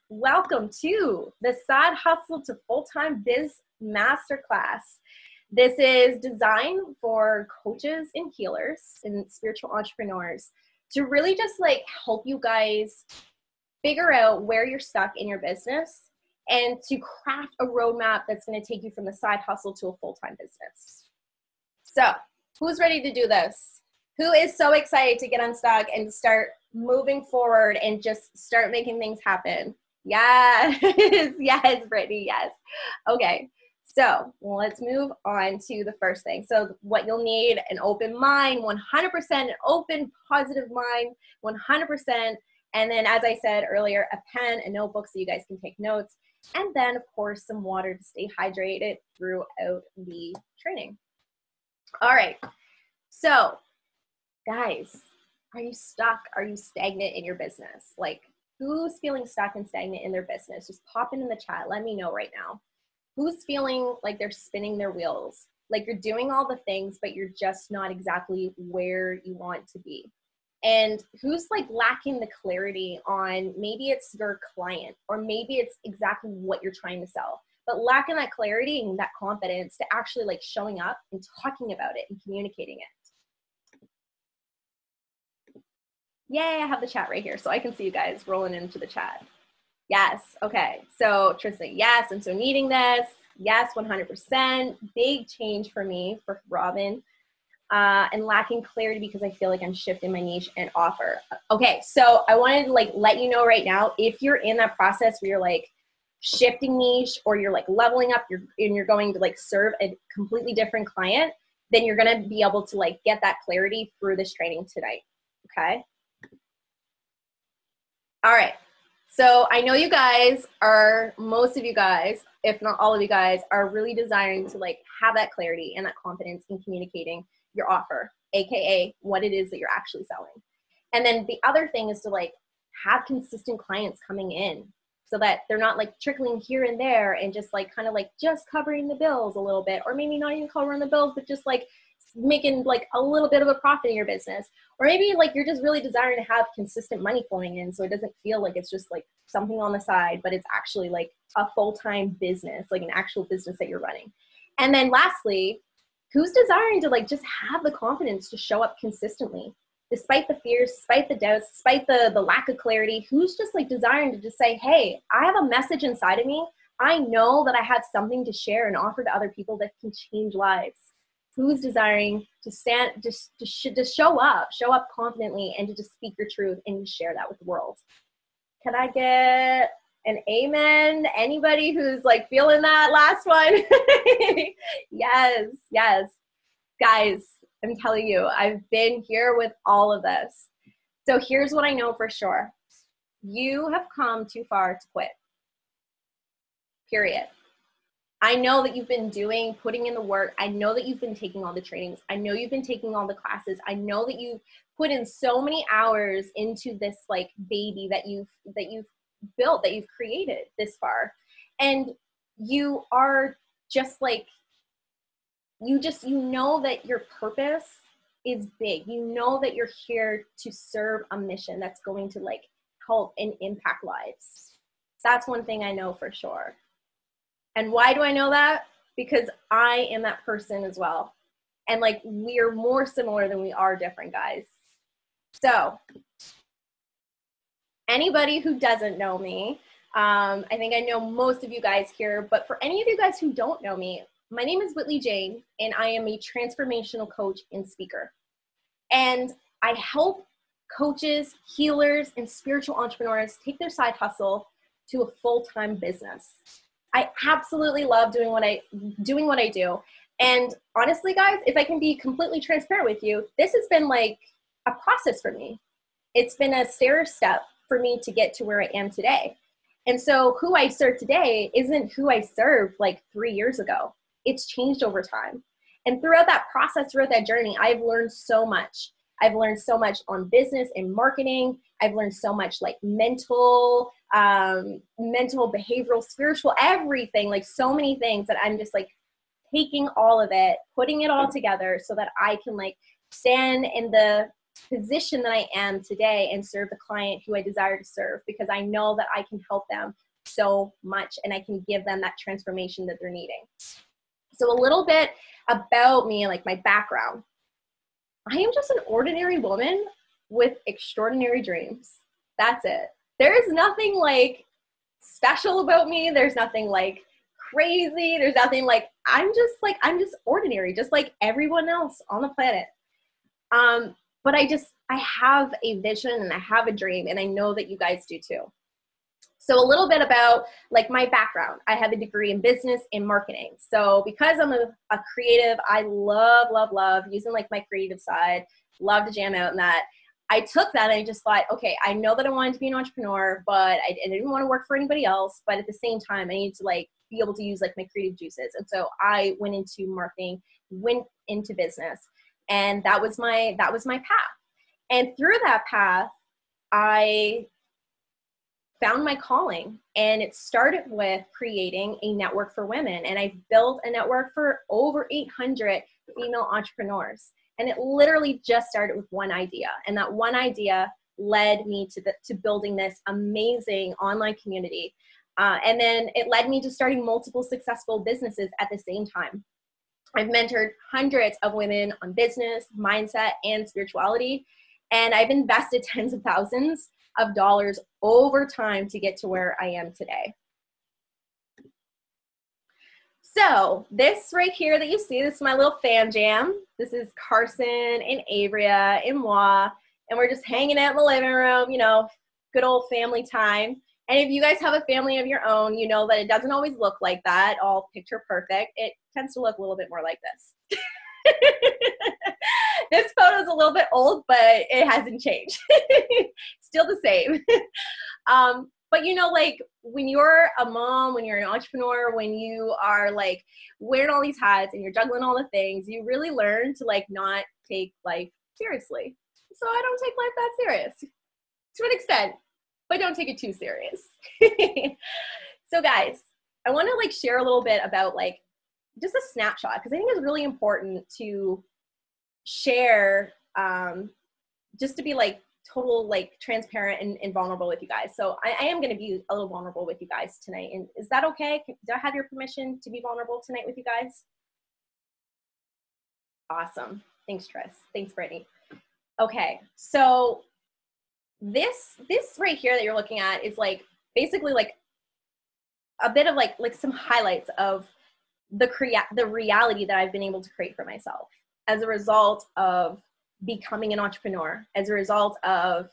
welcome to the Side Hustle to Full-Time Biz Masterclass. This is designed for coaches and healers and spiritual entrepreneurs to really just like help you guys figure out where you're stuck in your business and to craft a roadmap that's going to take you from the side hustle to a full-time business. So, who's ready to do this? Who is so excited to get unstuck and start moving forward and just start making things happen? Yes, yes, Brittany, yes. Okay, so let's move on to the first thing. So what you'll need, an open mind, 100%, an open, positive mind, 100%. And then, as I said earlier, a pen, a notebook so you guys can take notes. And then, of course, some water to stay hydrated throughout the training. All right, so guys, are you stuck? Are you stagnant in your business? Like, who's feeling stuck and stagnant in their business? Just pop it in the chat. Let me know right now. Who's feeling like they're spinning their wheels? Like you're doing all the things, but you're just not exactly where you want to be. And who's like lacking the clarity on maybe it's your client or maybe it's exactly what you're trying to sell, but lacking that clarity and that confidence to actually like showing up and talking about it and communicating it. Yay, I have the chat right here, so I can see you guys rolling into the chat. Yes, okay. So Tristan, yes, I'm so needing this. Yes, 100%. Big change for me, for Robin. And lacking clarity because I feel like I'm shifting my niche and offer. Okay, so I wanted to like let you know right now, if you're in that process where you're like shifting niche or you're like leveling up and you're going to like serve a completely different client, then you're gonna be able to like get that clarity through this training tonight, okay? All right, so I know you guys are, most of you guys, if not all of you guys, are really desiring to like have that clarity and that confidence in communicating your offer, AKA what it is that you're actually selling. And then the other thing is to like have consistent clients coming in so that they're not like trickling here and there and just like kind of like just covering the bills a little bit, or maybe not even covering the bills, but just like making like a little bit of a profit in your business. Or maybe like you're just really desiring to have consistent money flowing in so it doesn't feel like it's just like something on the side, but it's actually like a full-time business, like an actual business that you're running. And then lastly, who's desiring to like just have the confidence to show up consistently despite the fears, despite the doubts, despite the lack of clarity? Who's just like desiring to just say, hey, I have a message inside of me. I know that I have something to share and offer to other people that can change lives. Who's desiring to stand, just show up confidently and to just speak your truth and share that with the world? Can I get an amen? Anybody who's like feeling that last one? Yes, yes. Guys, I'm telling you, I've been here with all of this. So here's what I know for sure. You have come too far to quit. Period. I know that you've been putting in the work. I know that you've been taking all the trainings. I know you've been taking all the classes. I know that you've put in so many hours into this like baby that you've built, that you've created this far. And you are just like, you know that your purpose is big. You know that you're here to serve a mission that's going to like help and impact lives. That's one thing I know for sure. And why do I know that? Because I am that person as well. And like, we are more similar than we are different, guys. So anybody who doesn't know me, I think I know most of you guys here, but for any of you guys who don't know me, my name is Whitley Jane, and I am a transformational coach and speaker. And I help coaches, healers, and spiritual entrepreneurs take their side hustle to a full-time business. I absolutely love doing what I do. And honestly, guys, if I can be completely transparent with you, this has been like a process for me. It's been a stair step for me to get to where I am today. And so who I serve today isn't who I served like 3 years ago. It's changed over time. And throughout that process, throughout that journey, I've learned so much. I've learned so much on business and marketing. I've learned so much like mental, behavioral, spiritual, everything, like so many things that I'm just like taking all of it, putting it all together so that I can like stand in the position that I am today and serve the client who I desire to serve, because I know that I can help them so much and I can give them that transformation that they're needing. So a little bit about me, like my background. I am just an ordinary woman with extraordinary dreams. That's it. There is nothing like special about me. There's nothing like crazy. There's nothing like, I'm just ordinary, just like everyone else on the planet. But I have a vision and I have a dream, and I know that you guys do too. So a little bit about like my background. I have a degree in business and marketing. So because I'm a creative, I love using like my creative side, love to jam out in that. I took that and I just thought, okay, I know that I wanted to be an entrepreneur, but I didn't want to work for anybody else. But at the same time, I needed to like be able to use like my creative juices. And so I went into marketing, went into business, and that was my path. And through that path, I found my calling, and it started with creating a network for women. And I've built a network for over 800 female entrepreneurs. And it literally just started with one idea. And that one idea led me to building this amazing online community. And then it led me to starting multiple successful businesses at the same time. I've mentored hundreds of women on business, mindset, and spirituality. And I've invested tens of thousands of dollars over time to get to where I am today. So this right here that you see, this is my little fam jam. This is Carson and Avria and moi, and we're just hanging out in the living room, you know, good old family time. And if you guys have a family of your own, you know that it doesn't always look like that, all picture perfect. It tends to look a little bit more like this. This photo is a little bit old, but it hasn't changed. Still the same. But you know, like when you're a mom, when you're an entrepreneur, when you are like wearing all these hats and you're juggling all the things, you really learn to like not take life seriously. So I don't take life that serious to an extent, but don't take it too serious. So guys, I want to like share a little bit about like just a snapshot, because I think it's really important to share, just to be like total like transparent and vulnerable with you guys. So I am going to be a little vulnerable with you guys tonight. And is that okay? Do I have your permission to be vulnerable tonight with you guys? Awesome. Thanks, Tris. Thanks, Brittany. Okay. So this right here that you're looking at is like basically like a bit of like some highlights of the reality that I've been able to create for myself as a result of becoming an entrepreneur, as a result of,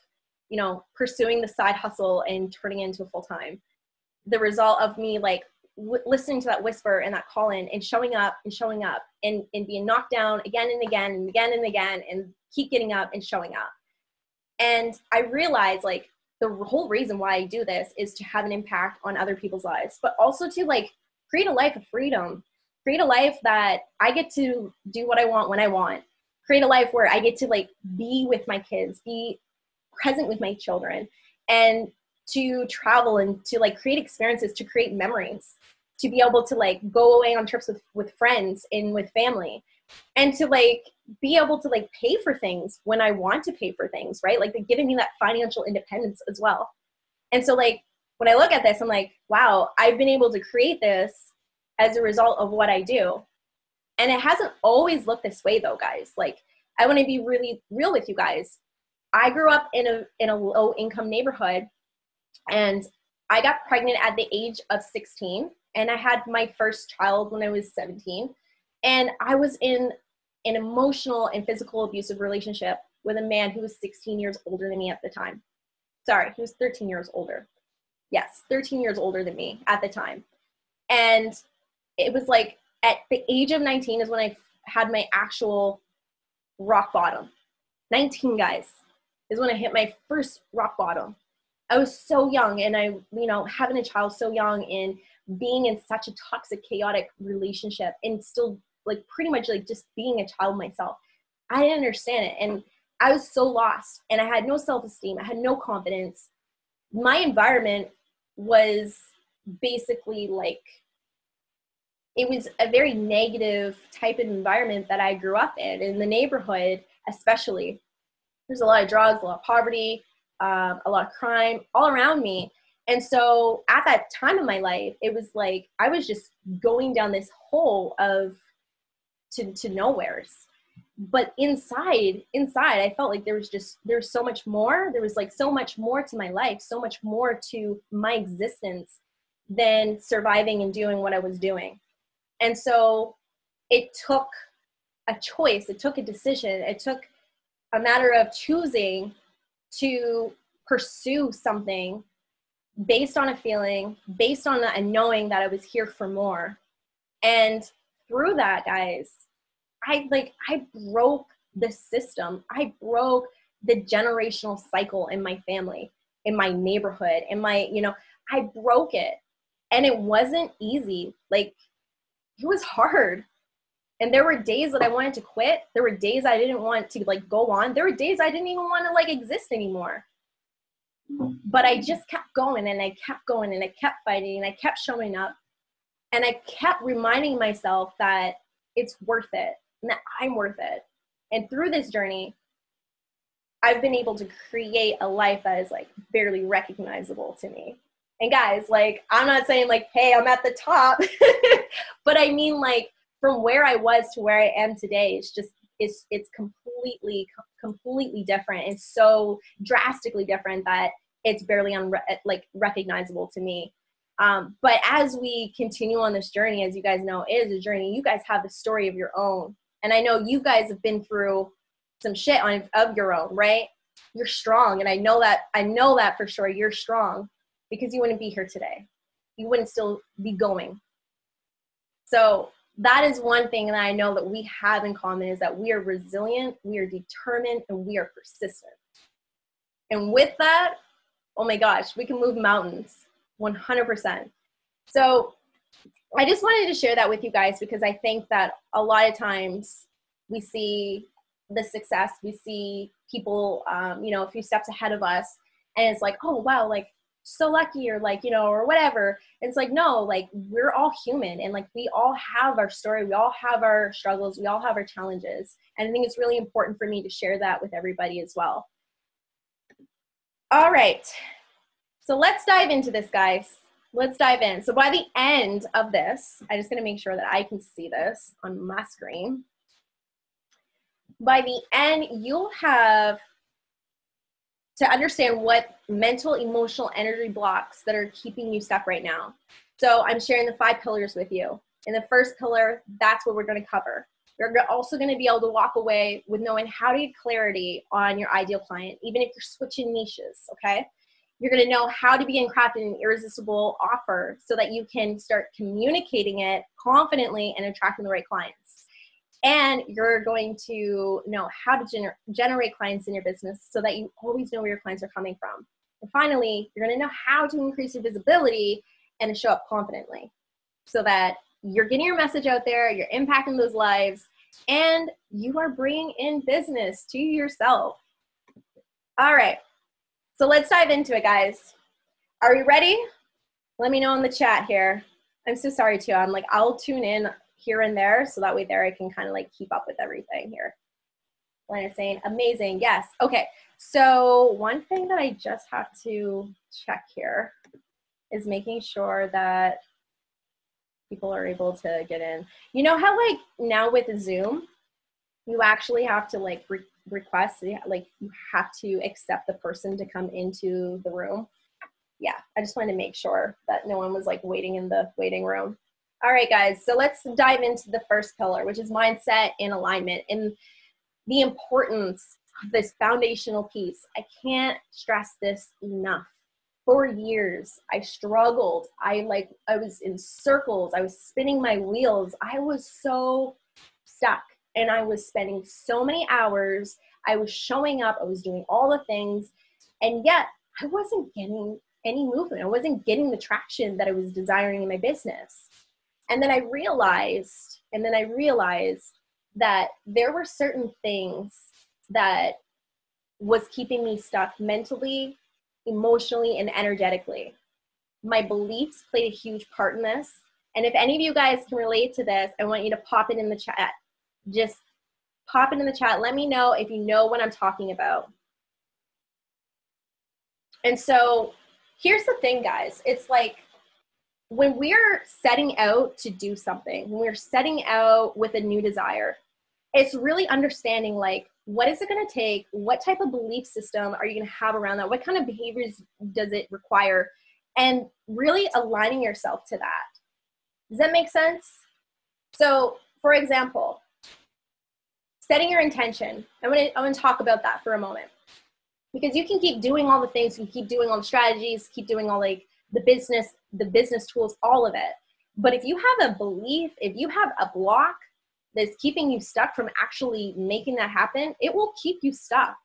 you know, pursuing the side hustle and turning it into a full-time, the result of me like listening to that whisper and that call in and showing up and being knocked down again and again and again and again and keep getting up and showing up. And I realized like the whole reason why I do this is to have an impact on other people's lives, but also to like create a life of freedom, create a life that I get to do what I want when I want, create a life where I get to like be with my kids, be present with my children, and to travel and to like create experiences, to create memories, to be able to like go away on trips with friends and with family, and to like be able to like pay for things when I want to pay for things, right? Like they're giving me that financial independence as well. And so like when I look at this, I'm like, wow, I've been able to create this as a result of what I do. And it hasn't always looked this way though, guys. Like I want to be really real with you guys. I grew up in a low income neighborhood, and I got pregnant at the age of 16, and I had my first child when I was 17. And I was in an emotional and physical abusive relationship with a man who was 16 years older than me at the time. Sorry, he was 13 years older. Yes, 13 years older than me at the time. And it was like at the age of 19 is when I had my actual rock bottom. 19, guys, is when I hit my first rock bottom. I was so young, and I, you know, having a child so young and being in such a toxic, chaotic relationship and still like pretty much like just being a child myself. I didn't understand it. And I was so lost, and I had no self-esteem. I had no confidence. My environment was basically like, it was a very negative type of environment that I grew up in the neighborhood, especially. There's a lot of drugs, a lot of poverty, a lot of crime all around me. And so at that time in my life, it was like I was just going down this hole of to nowheres. But inside, I felt like there's so much more. There was like so much more to my life, so much more to my existence than surviving and doing what I was doing. And so it took a choice. It took a decision. It took a matter of choosing to pursue something based on a feeling, based on a knowing that I was here for more. And through that, guys, I broke the system. I broke the generational cycle in my family, in my neighborhood, in my, I broke it. And it wasn't easy. Like, it was hard. And there were days that I wanted to quit. There were days I didn't want to like go on. There were days I didn't even want to like exist anymore. But I just kept going and I kept going and I kept fighting and I kept showing up. And I kept reminding myself that it's worth it and that I'm worth it. And through this journey, I've been able to create a life that is like barely recognizable to me. And guys, like, I'm not saying like, hey, I'm at the top, but I mean like from where I was to where I am today, it's completely different. It's so drastically different that it's barely recognizable to me. But as we continue on this journey, as you guys know, it is a journey. You guys have the story of your own. And I know you guys have been through some shit of your own, right? You're strong. And I know that for sure. You're strong because you wouldn't be here today. You wouldn't still be going. So that is one thing that I know that we have in common is that we are resilient, we are determined, and we are persistent. And with that, oh my gosh, we can move mountains, 100%. So I just wanted to share that with you guys because I think that a lot of times we see the success, we see people, a few steps ahead of us, and it's like, oh, wow, like, so lucky or like, or whatever. It's like, no, like we're all human and like we all have our story. We all have our struggles. We all have our challenges. And I think it's really important for me to share that with everybody as well. All right. So let's dive into this, guys. Let's dive in. So by the end of this, I'm just going to make sure that I can see this on my screen. By the end, you'll have to understand what mental, emotional energy blocks that are keeping you stuck right now. So I'm sharing the 5 pillars with you. In the first pillar, that's what we're going to cover. You're also going to be able to walk away with knowing how to get clarity on your ideal client, even if you're switching niches, okay? You're going to know how to begin crafting an irresistible offer so that you can start communicating it confidently and attracting the right clients. And you're going to know how to generate clients in your business so that you always know where your clients are coming from. And finally, you're going to know how to increase your visibility and to show up confidently so that you're getting your message out there, you're impacting those lives, and you are bringing in business to yourself. All right, so let's dive into it, guys. Are we ready? Let me know in the chat here. I'm so sorry too. I'm like, I'll tune in here and there so that way there I can kind of like keep up with everything here. Lana's saying amazing. Yes. Okay. So one thing that I just have to check here is making sure that people are able to get in. You know how like now with Zoom, you actually have to like request, like you have to accept the person to come into the room. Yeah. I just wanted to make sure that no one was like waiting in the waiting room. All right, guys, so let's dive into the first pillar, which is mindset and alignment and the importance of this foundational piece. I can't stress this enough. For years, I struggled. I was in circles. I was spinning my wheels. I was so stuck and I was spending so many hours. I was showing up. I was doing all the things, and yet I wasn't getting any movement. I wasn't getting the traction that I was desiring in my business. And then I realized that there were certain things that was keeping me stuck mentally, emotionally, and energetically. My beliefs played a huge part in this. And if any of you guys can relate to this, I want you to pop it in the chat. Just pop it in the chat. Let me know if you know what I'm talking about. And so here's the thing, guys. It's like when we're setting out to do something, when we're setting out with a new desire, it's really understanding like, what is it going to take? What type of belief system are you going to have around that? What kind of behaviors does it require? And really aligning yourself to that. Does that make sense? So for example, setting your intention. I'm going to talk about that for a moment, because you can keep doing all the things, you can keep doing all the strategies, keep doing all like the business tools, all of it. But if you have a belief, if you have a block that's keeping you stuck from actually making that happen, it will keep you stuck.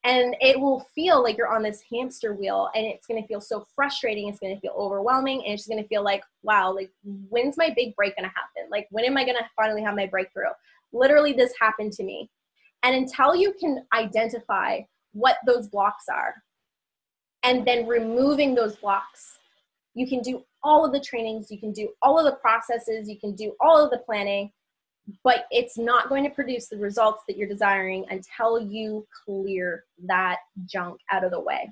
And it will feel like you're on this hamster wheel, and it's going to feel so frustrating. It's going to feel overwhelming. And it's just going to feel like, wow, like when's my big break going to happen? Like when am I going to finally have my breakthrough? Literally this happened to me. And until you can identify what those blocks are and then removing those blocks, you can do all of the trainings, you can do all of the processes, you can do all of the planning, but it's not going to produce the results that you're desiring until you clear that junk out of the way.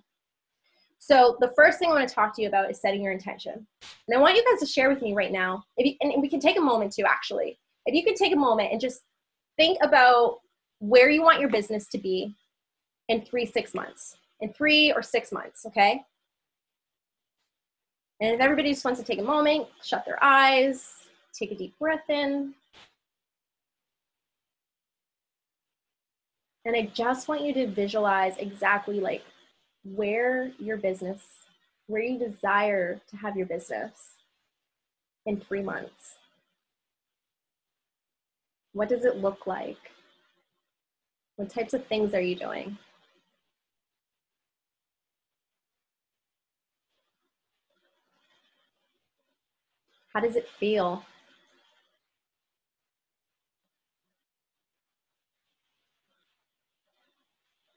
So the first thing I want to talk to you about is setting your intention. And I want you guys to share with me right now, and we can take a moment to actually, if you could take a moment and just think about where you want your business to be in 3 months, in 3 or 6 months, okay? And if everybody just wants to take a moment, shut their eyes, take a deep breath in. And I just want you to visualize exactly like where your business, where you desire to have your business in 3 months. What does it look like? What types of things are you doing? How does it feel?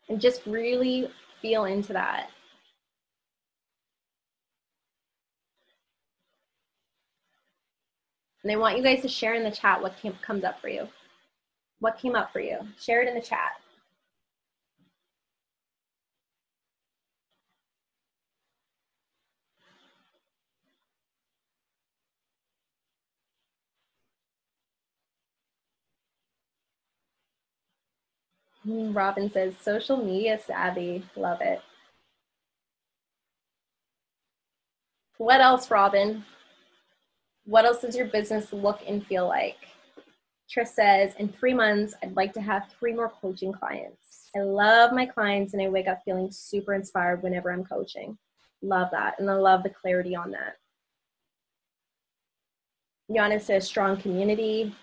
And just really feel into that. And I want you guys to share in the chat what comes up for you. What came up for you? Share it in the chat. Robin says, social media savvy. Love it. What else, Robin? What else does your business look and feel like? Trish says, in 3 months, I'd like to have 3 more coaching clients. I love my clients and I wake up feeling super inspired whenever I'm coaching. Love that. And I love the clarity on that. Yana says, strong community.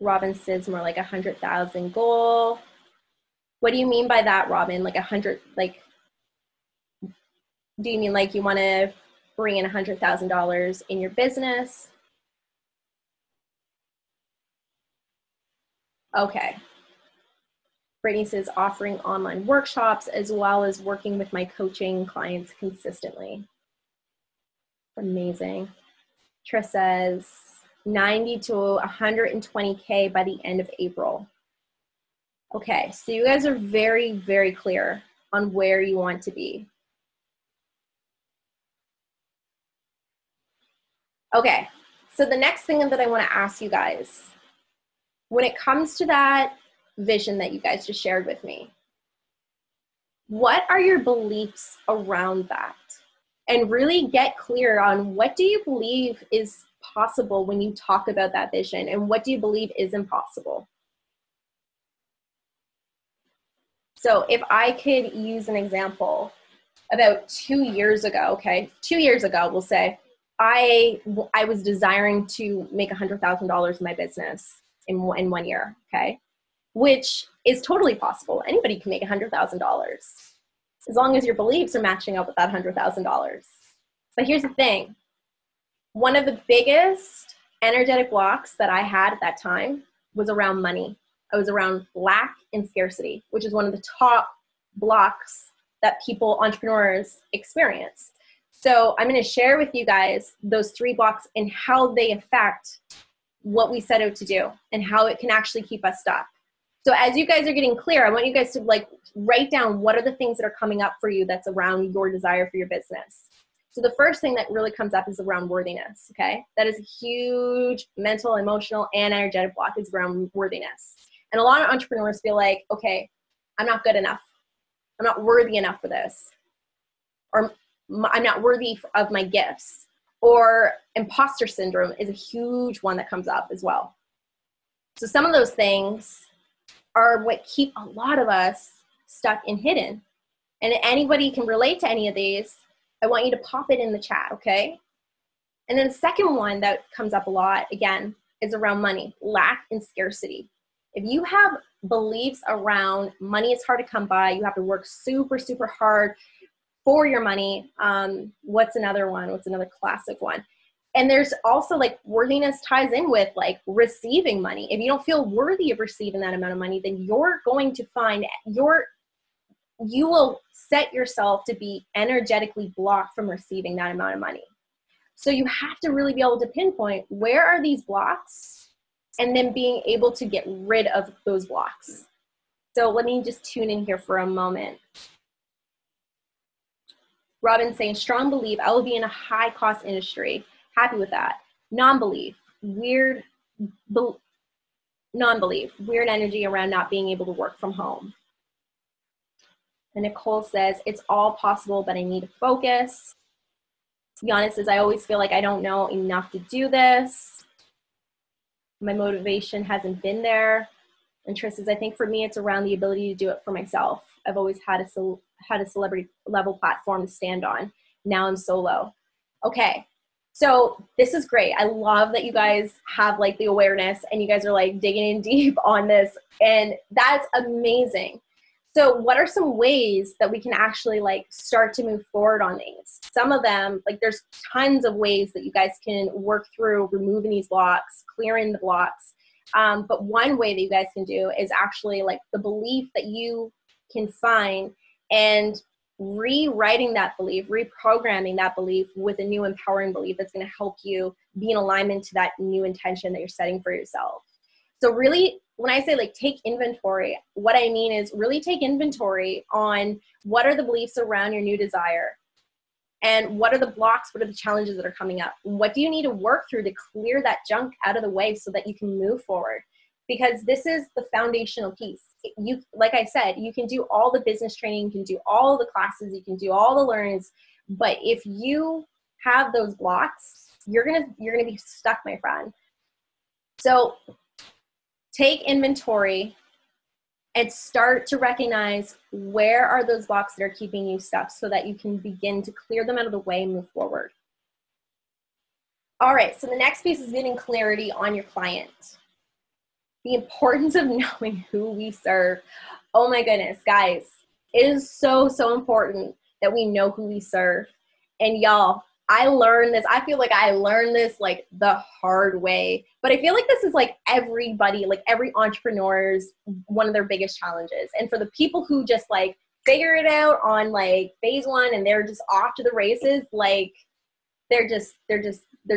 Robin says more like 100,000 goal. What do you mean by that, Robin? Like 100, like, do you mean like you want to bring in $100,000 in your business? Okay. Brittany says offering online workshops as well as working with my coaching clients consistently. Amazing. Trish says 90 to 120K by the end of April. Okay, so you guys are very, very clear on where you want to be. Okay, so the next thing that I want to ask you guys, when it comes to that vision that you guys just shared with me, what are your beliefs around that? And really get clear on what do you believe is possible when you talk about that vision, and what do you believe is impossible? So if I could use an example, about 2 years ago, okay, 2 years ago, we'll say, I was desiring to make $100,000 in my business in 1 year, okay? Which is totally possible. Anybody can make $100,000 as long as your beliefs are matching up with that $100,000. But here's the thing. One of the biggest energetic blocks that I had at that time was around money. I was around lack and scarcity, which is one of the top blocks that people, entrepreneurs, experience. So I'm going to share with you guys those 3 blocks and how they affect what we set out to do and how it can actually keep us stuck. So as you guys are getting clear, I want you guys to like write down what are the things that are coming up for you that's around your desire for your business. So the first thing that really comes up is around worthiness, okay? That is a huge mental, emotional, and energetic block is around worthiness. And a lot of entrepreneurs feel like, okay, I'm not good enough. I'm not worthy enough for this. Or I'm not worthy of my gifts. Or imposter syndrome is a huge one that comes up as well. So some of those things are what keep a lot of us stuck and hidden. And if anybody can relate to any of these, I want you to pop it in the chat, okay? And then the second one that comes up a lot, again, is around money, lack and scarcity. If you have beliefs around money is hard to come by, you have to work super, super hard for your money. What's another one? What's another classic one? And there's also like worthiness ties in with like receiving money. If you don't feel worthy of receiving that amount of money, then you're going to find you will set yourself to be energetically blocked from receiving that amount of money. So you have to really be able to pinpoint where are these blocks and then being able to get rid of those blocks. So let me just tune in here for a moment. Robin's saying, strong belief, I will be in a high cost industry. Happy with that. Non-belief, weird energy around not being able to work from home. And Nicole says, it's all possible, but I need to focus. Yana says, I always feel like I don't know enough to do this. My motivation hasn't been there. And Trish says, I think for me, it's around the ability to do it for myself. I've always had a celebrity level platform to stand on. Now I'm solo. Okay. So this is great. I love that you guys have like the awareness and you guys are like digging in deep on this, and that's amazing. So what are some ways that we can actually like start to move forward on these? Some of them, like there's tons of ways that you guys can work through removing these blocks, clearing the blocks. But one way that you guys can do is actually like the belief that you can find and rewriting that belief, reprogramming that belief with a new empowering belief that's going to help you be in alignment to that new intention that you're setting for yourself. So really, when I say like take inventory, what I mean is really take inventory on what are the beliefs around your new desire and what are the blocks, what are the challenges that are coming up? What do you need to work through to clear that junk out of the way so that you can move forward? Because this is the foundational piece. You, like I said, you can do all the business training, you can do all the classes, you can do all the learnings, but if you have those blocks, you're gonna be stuck, my friend. So take inventory and start to recognize where are those blocks that are keeping you stuck so that you can begin to clear them out of the way and move forward. All right, so the next piece is getting clarity on your client. The importance of knowing who we serve. Oh my goodness, guys, it is so, so important that we know who we serve. And y'all, I learned this. I feel like I learned this like the hard way, but I feel like this is like everybody, like every entrepreneur's one of their biggest challenges. And for the people who just like figure it out on like phase one and they're just off to the races, like they're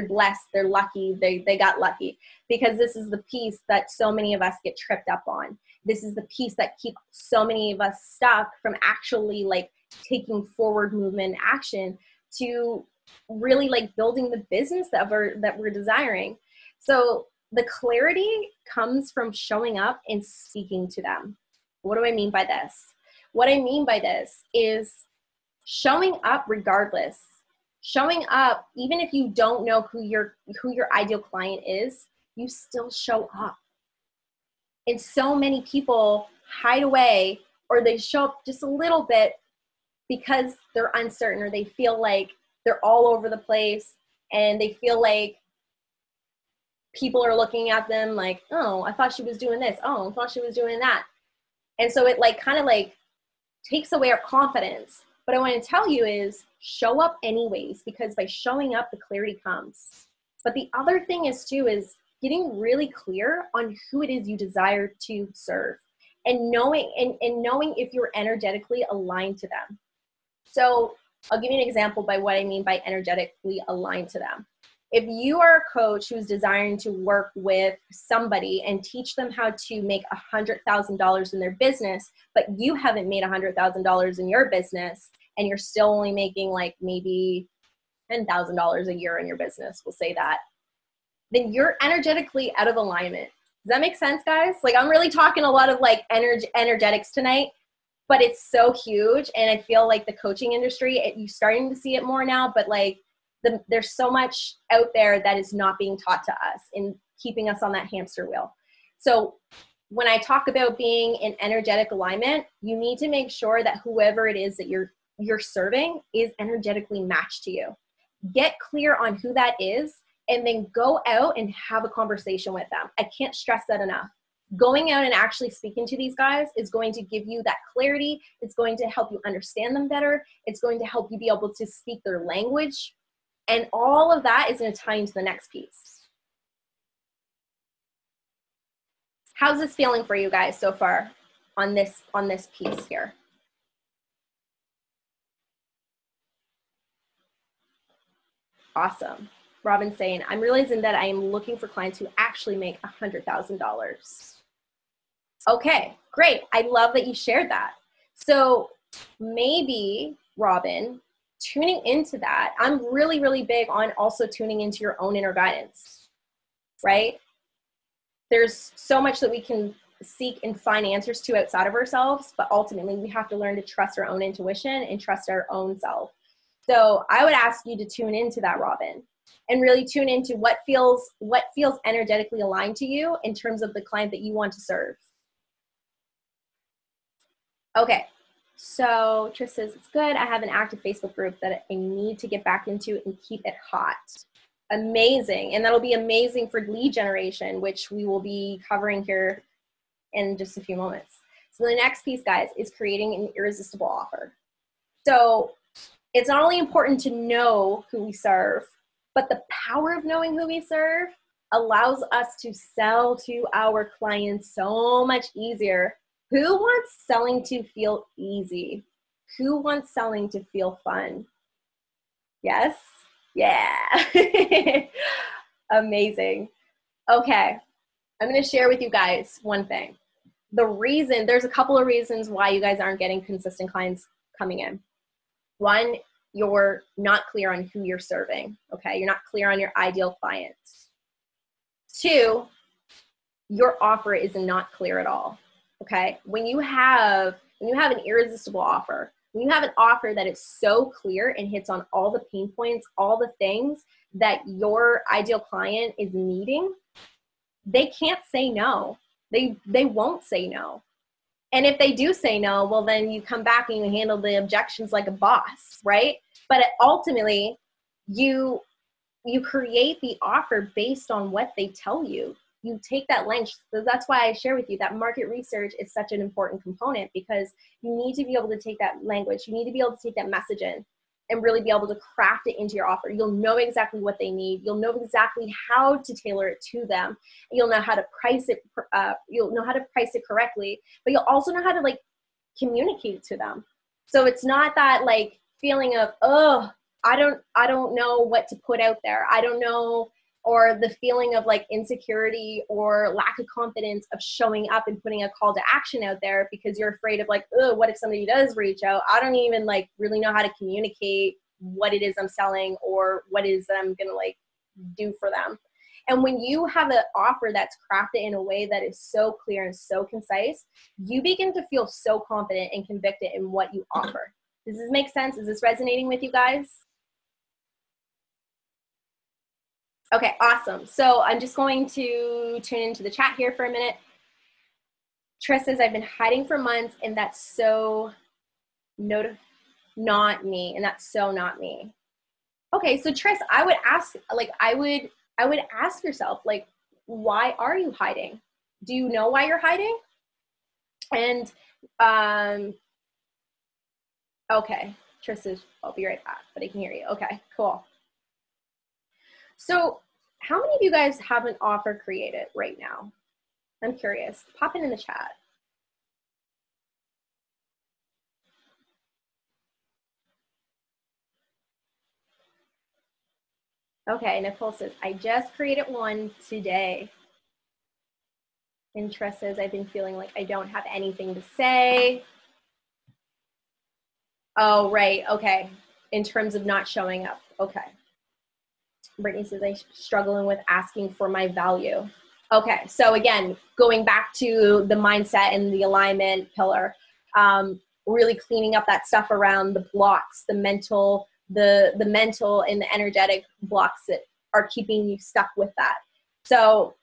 blessed, they're lucky, they got lucky, because this is the piece that so many of us get tripped up on. This is the piece that keeps so many of us stuck from actually like taking forward movement and action to really like building the business that we're desiring. So the clarity comes from showing up and speaking to them. What do I mean by this? What I mean by this is showing up regardless. Showing up, even if you don't know who your ideal client is, you still show up. And so many people hide away, or they show up just a little bit because they're uncertain, or they feel like they're all over the place, and they feel like people are looking at them like, oh, I thought she was doing this. Oh, I thought she was doing that. And so it like kind of like takes away our confidence. What I want to tell you is show up anyways, because by showing up, the clarity comes. But the other thing is too, is getting really clear on who it is you desire to serve, and knowing if you're energetically aligned to them. So I'll give you an example by what I mean by energetically aligned to them. If you are a coach who's desiring to work with somebody and teach them how to make $100,000 in their business, but you haven't made $100,000 in your business and you're still only making like maybe $10,000 a year in your business, we'll say that, then you're energetically out of alignment. Does that make sense, guys? Like, I'm really talking a lot of like energetics tonight, but it's so huge. And I feel like the coaching industry, you're starting to see it more now, but like there's so much out there that is not being taught to us and keeping us on that hamster wheel. So when I talk about being in energetic alignment, you need to make sure that whoever it is that you're serving is energetically matched to you. Get clear on who that is, and then go out and have a conversation with them. I can't stress that enough. Going out and actually speaking to these guys is going to give you that clarity. It's going to help you understand them better. It's going to help you be able to speak their language. And all of that is going to tie into the next piece. How's this feeling for you guys so far on this piece here? Awesome. Robin's saying, I'm realizing that I am looking for clients who actually make $100,000. Okay, great. I love that you shared that. So maybe, Robin, tuning into that, I'm really, really big on also tuning into your own inner guidance, right? There's so much that we can seek and find answers to outside of ourselves, but ultimately we have to learn to trust our own intuition and trust our own self. So I would ask you to tune into that, Robin, and really tune into what feels energetically aligned to you in terms of the client that you want to serve. Okay, so Trish says, it's good. I have an active Facebook group that I need to get back into and keep it hot. Amazing. And that'll be amazing for lead generation, which we will be covering here in just a few moments. So the next piece, guys, is creating an irresistible offer. So it's not only important to know who we serve, but the power of knowing who we serve allows us to sell to our clients so much easier. Who wants selling to feel easy? Who wants selling to feel fun? Yes? Yeah. Amazing. Okay. I'm going to share with you guys one thing. There's a couple of reasons why you guys aren't getting consistent clients coming in. One, you're not clear on who you're serving, okay? You're not clear on your ideal clients. Two, your offer is not clear at all, okay? When you have an irresistible offer, when you have an offer that is so clear and hits on all the pain points, all the things that your ideal client is needing, they can't say no. They won't say no. And if they do say no, well, then you come back and you handle the objections like a boss, right? But ultimately, you create the offer based on what they tell you. You take that length. So that's why I share with you that market research is such an important component, because you need to be able to take that language. You need to be able to take that message in and really be able to craft it into your offer. You'll know exactly what they need. You'll know exactly how to tailor it to them. You'll know how to price it. You'll know how to price it correctly, but you'll also know how to like communicate it to them. So it's not that like feeling of, oh, I don't know what to put out there. I don't know, or the feeling of like insecurity or lack of confidence of showing up and putting a call to action out there because you're afraid of like, oh, what if somebody does reach out? I don't even like really know how to communicate what it is I'm selling or what it is that I'm going to like do for them. And when you have an offer that's crafted in a way that is so clear and so concise, you begin to feel so confident and convicted in what you offer. Does this make sense? Is this resonating with you guys? Okay, awesome. So I'm just going to tune into the chat here for a minute. Trish says, I've been hiding for months and that's so not me. And that's so not me. Okay, so Trish, I would ask, like, I would ask yourself, like, why are you hiding? Do you know why you're hiding? And, okay, Trish says, I'll be right back, but I can hear you. Okay, cool. So how many of you guys have an offer created right now? I'm curious. Pop it in the chat. Okay, Nicole says, I just created one today. Interest says, I've been feeling like I don't have anything to say. Oh, right, okay. In terms of not showing up, okay. Brittany says, I'm struggling with asking for my value. Okay, so again, going back to the mindset and the alignment pillar, really cleaning up that stuff around the blocks, the mental and the energetic blocks that are keeping you stuck with that. So,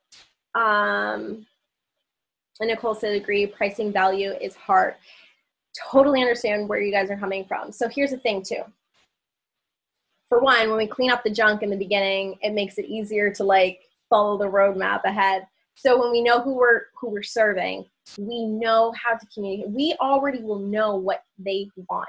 and Nicole said, agree, pricing value is hard. Totally understand where you guys are coming from. So here's the thing too. For one, when we clean up the junk in the beginning, it makes it easier to like follow the roadmap ahead. So when we know who we're serving, we know how to communicate. We already will know what they want.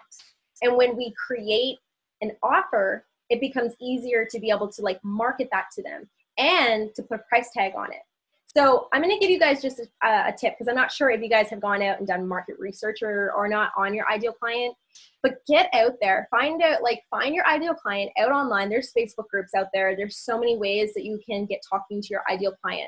And when we create an offer, it becomes easier to be able to like market that to them and to put a price tag on it. So I'm going to give you guys just a tip, because I'm not sure if you guys have gone out and done market research or not on your ideal client, but get out there, find your ideal client out online. There's Facebook groups out there. There's so many ways that you can get talking to your ideal client,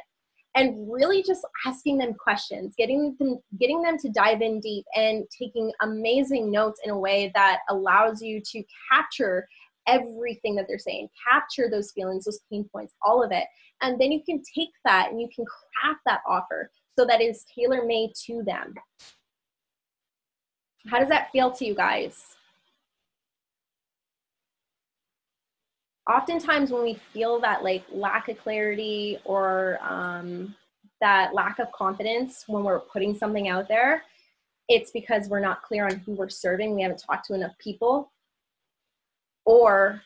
and really just asking them questions, getting them to dive in deep and taking amazing notes in a way that allows you to capture everything that they're saying, capture those feelings, those pain points, all of it. And then you can take that and you can craft that offer so that it is tailor-made to them. How does that feel to you guys? Oftentimes when we feel that like lack of clarity or that lack of confidence when we're putting something out there, it's because we're not clear on who we're serving. We haven't talked to enough people, or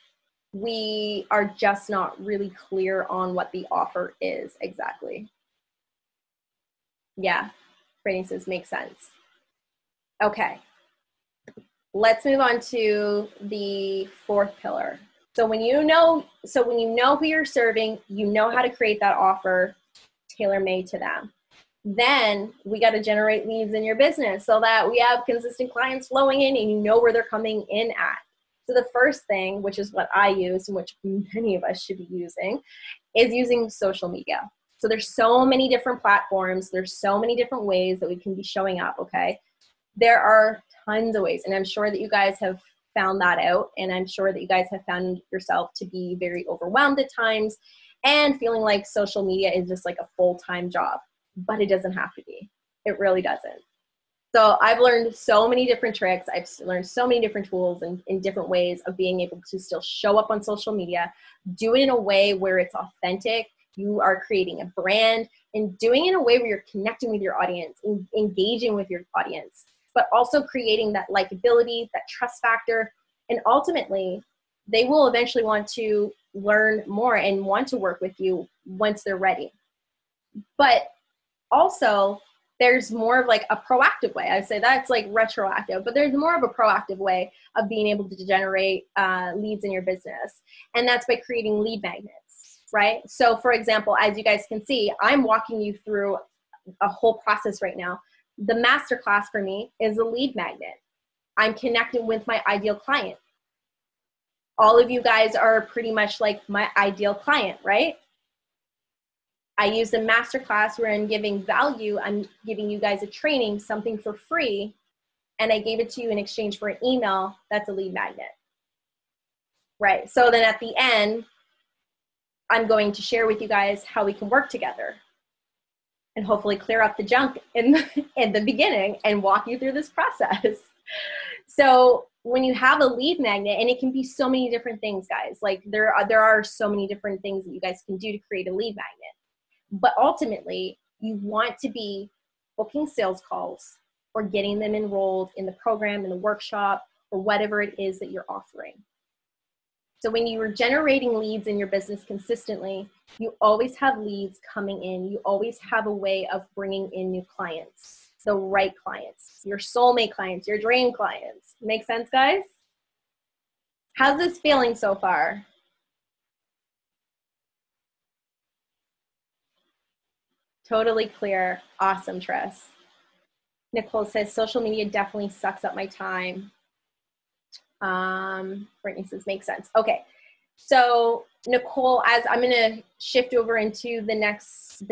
we are just not really clear on what the offer is exactly. Yeah, Brittany says makes sense. Okay, let's move on to the fourth pillar. So when you know who you're serving, you know how to create that offer tailor-made to them. Then we got to generate leads in your business so that we have consistent clients flowing in and you know where they're coming in at. So the first thing, which is what I use and which many of us should be using, is using social media. So there's so many different platforms. There's so many different ways that we can be showing up, okay? There are tons of ways, and I'm sure that you guys have found that out, and I'm sure that you guys have found yourself to be very overwhelmed at times and feeling like social media is just like a full-time job, but it doesn't have to be. It really doesn't. So I've learned so many different tricks. I've learned so many different tools and in different ways of being able to still show up on social media, do it in a way where it's authentic. You are creating a brand and doing it in a way where you're connecting with your audience, engaging with your audience, but also creating that likability, that trust factor. And ultimately, they will eventually want to learn more and want to work with you once they're ready. But also, there's more of like a proactive way. I say that's like retroactive, but there's more of a proactive way of being able to generate leads in your business. And that's by creating lead magnets, right? So for example, as you guys can see, I'm walking you through a whole process right now. The masterclass for me is a lead magnet. I'm connecting with my ideal client. All of you guys are pretty much like my ideal client, right? I use the masterclass where I'm giving value. I'm giving you guys a training, something for free, and I gave it to you in exchange for an email. That's a lead magnet, right? So then at the end, I'm going to share with you guys how we can work together and hopefully clear up the junk in the beginning and walk you through this process. So when you have a lead magnet, and it can be so many different things, guys, like there are so many different things that you guys can do to create a lead magnet. But ultimately, you want to be booking sales calls or getting them enrolled in the program, in the workshop, or whatever it is that you're offering. So when you are generating leads in your business consistently, you always have leads coming in. You always have a way of bringing in new clients, the right clients, your soulmate clients, your dream clients. Make sense, guys? How's this feeling so far? Totally clear. Awesome, Tress. Nicole says, social media definitely sucks up my time. Brittany says, makes sense. Okay. So Nicole, as I'm going to shift over into the next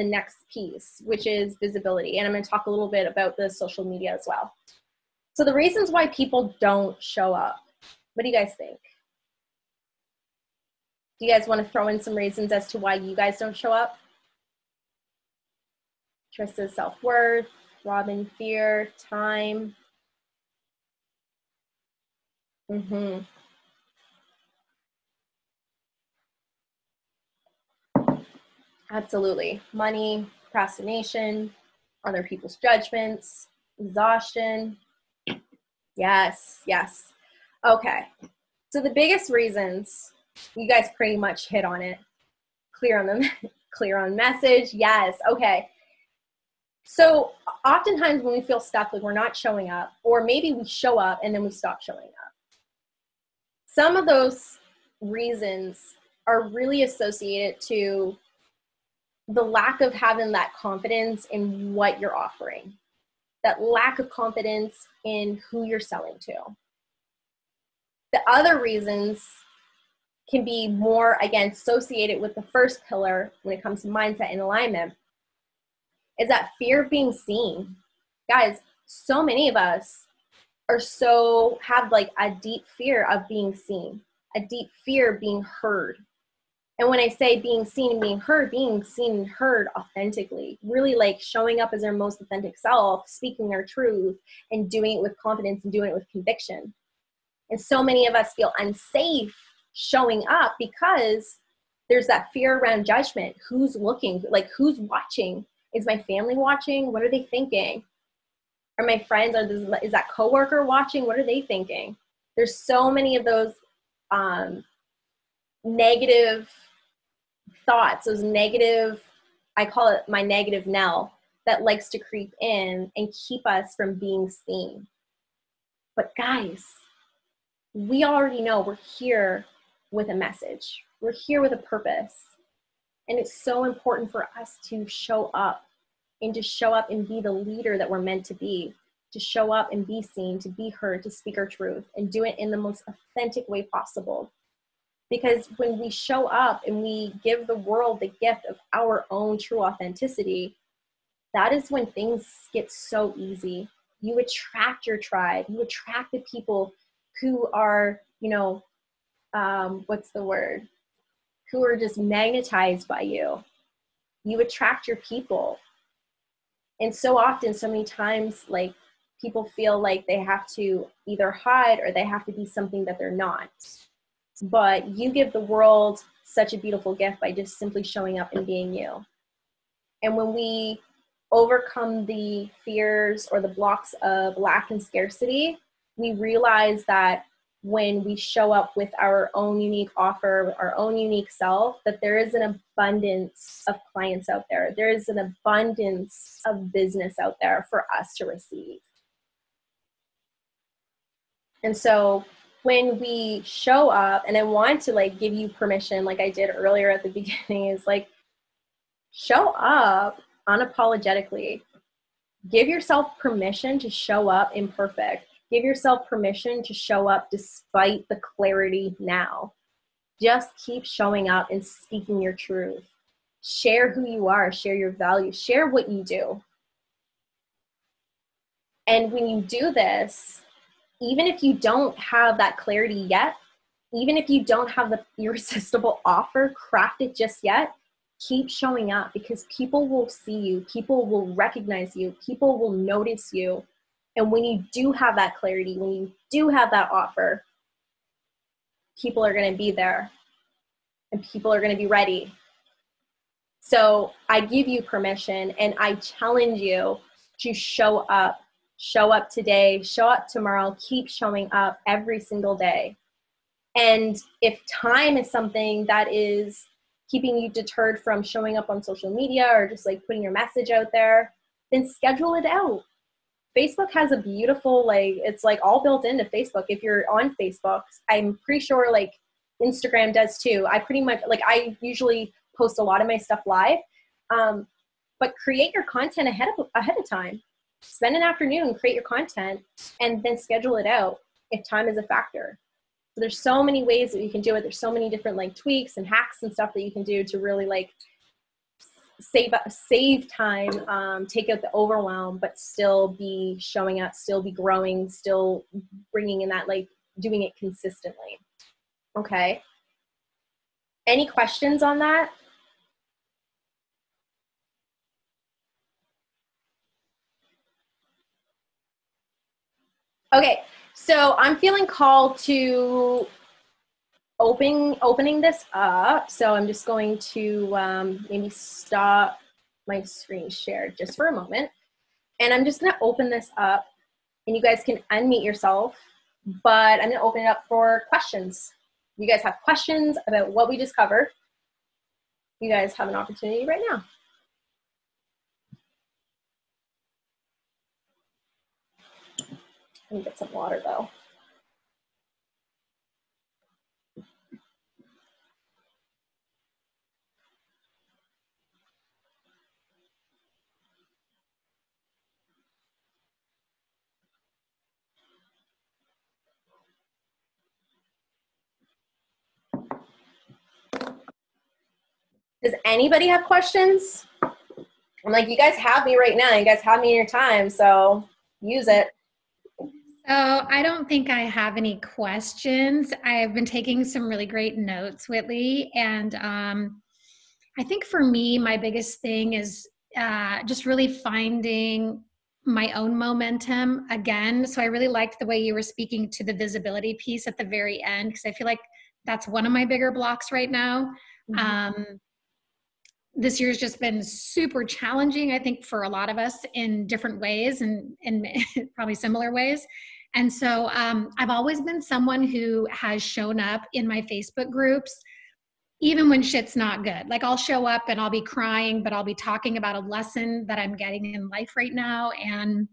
piece, which is visibility. And I'm going to talk a little bit about the social media as well. So the reasons why people don't show up, what do you guys think? Do you guys want to throw in some reasons as to why you guys don't show up? Trista's self-worth, Robin, fear, time. Absolutely. Money, procrastination, other people's judgments, exhaustion. Yes, yes. Okay. So the biggest reasons, you guys pretty much hit on it. Clear on them, clear on message. Yes. Okay. So oftentimes when we feel stuck, like we're not showing up, or maybe we show up and then we stop showing up. Some of those reasons are really associated to the lack of having that confidence in what you're offering, that lack of confidence in who you're selling to. The other reasons can be more, again, associated with the first pillar when it comes to mindset and alignment, is that fear of being seen. Guys, so many of us have like a deep fear of being seen, a deep fear of being heard. And when I say being seen and being seen and heard authentically, really like showing up as their most authentic self, speaking their truth, and doing it with confidence and doing it with conviction. And so many of us feel unsafe showing up because there's that fear around judgment. Who's looking? Like, who's watching? Is my family watching? What are they thinking? Are my friends, is that coworker watching? What are they thinking? There's so many of those negative thoughts, those negative, I call it my negative Nell, that likes to creep in and keep us from being seen. But guys, we already know we're here with a message. We're here with a purpose. And it's so important for us to show up and be the leader that we're meant to be, to show up and be seen, to be heard, to speak our truth, and do it in the most authentic way possible. Because when we show up and we give the world the gift of our own true authenticity, that is when things get so easy. You attract your tribe. You attract the people who are, who are just magnetized by you. You attract your people. And so often, so many times, like, people feel like they have to either hide or they have to be something that they're not. But you give the world such a beautiful gift by just simply showing up and being you. And when we overcome the fears or the blocks of lack and scarcity, we realize that when we show up with our own unique offer, our own unique self, that there is an abundance of clients out there. There is an abundance of business out there for us to receive. And so when we show up, and I want to like give you permission, like I did earlier at the beginning, is like, show up unapologetically. Give yourself permission to show up imperfect. Give yourself permission to show up despite the clarity now. Just keep showing up and speaking your truth. Share who you are, share your values, share what you do. And when you do this, even if you don't have that clarity yet, even if you don't have the irresistible offer crafted just yet, keep showing up, because people will see you, people will recognize you, people will notice you. And when you do have that clarity, when you do have that offer, people are going to be there and people are going to be ready. So I give you permission and I challenge you to show up. Show up today, show up tomorrow, keep showing up every single day. And if time is something that is keeping you deterred from showing up on social media or just like putting your message out there, then schedule it out. Facebook has a beautiful, like, it's like all built into Facebook. If you're on Facebook, I'm pretty sure like Instagram does too. I usually post a lot of my stuff live, but create your content ahead of time. Spend an afternoon, create your content, and then schedule it out if time is a factor. So there's so many ways that you can do it. There's so many different like tweaks and hacks and stuff that you can do to really like save time, take out the overwhelm, but still be showing up, still be growing, still bringing in that, like doing it consistently. Okay. Any questions on that? Okay, so I'm feeling called to opening this up. So I'm just going to maybe stop my screen share just for a moment. And I'm just gonna open this up and you guys can unmute yourself, but I'm gonna open it up for questions. If you guys have questions about what we just covered, you guys have an opportunity right now. Let me get some water though. Does anybody have questions? I'm like, you guys have me right now. You guys have me in your time, so use it. So I don't think I have any questions. I've been taking some really great notes, Whitley. And I think for me, my biggest thing is just really finding my own momentum again. So I really liked the way you were speaking to the visibility piece at the very end, because I feel like that's one of my bigger blocks right now. Mm-hmm. This year's just been super challenging, I think, for a lot of us in different ways and probably similar ways. And so I've always been someone who has shown up in my Facebook groups, even when shit's not good. Like I'll show up and I'll be crying, but I'll be talking about a lesson that I'm getting in life right now. And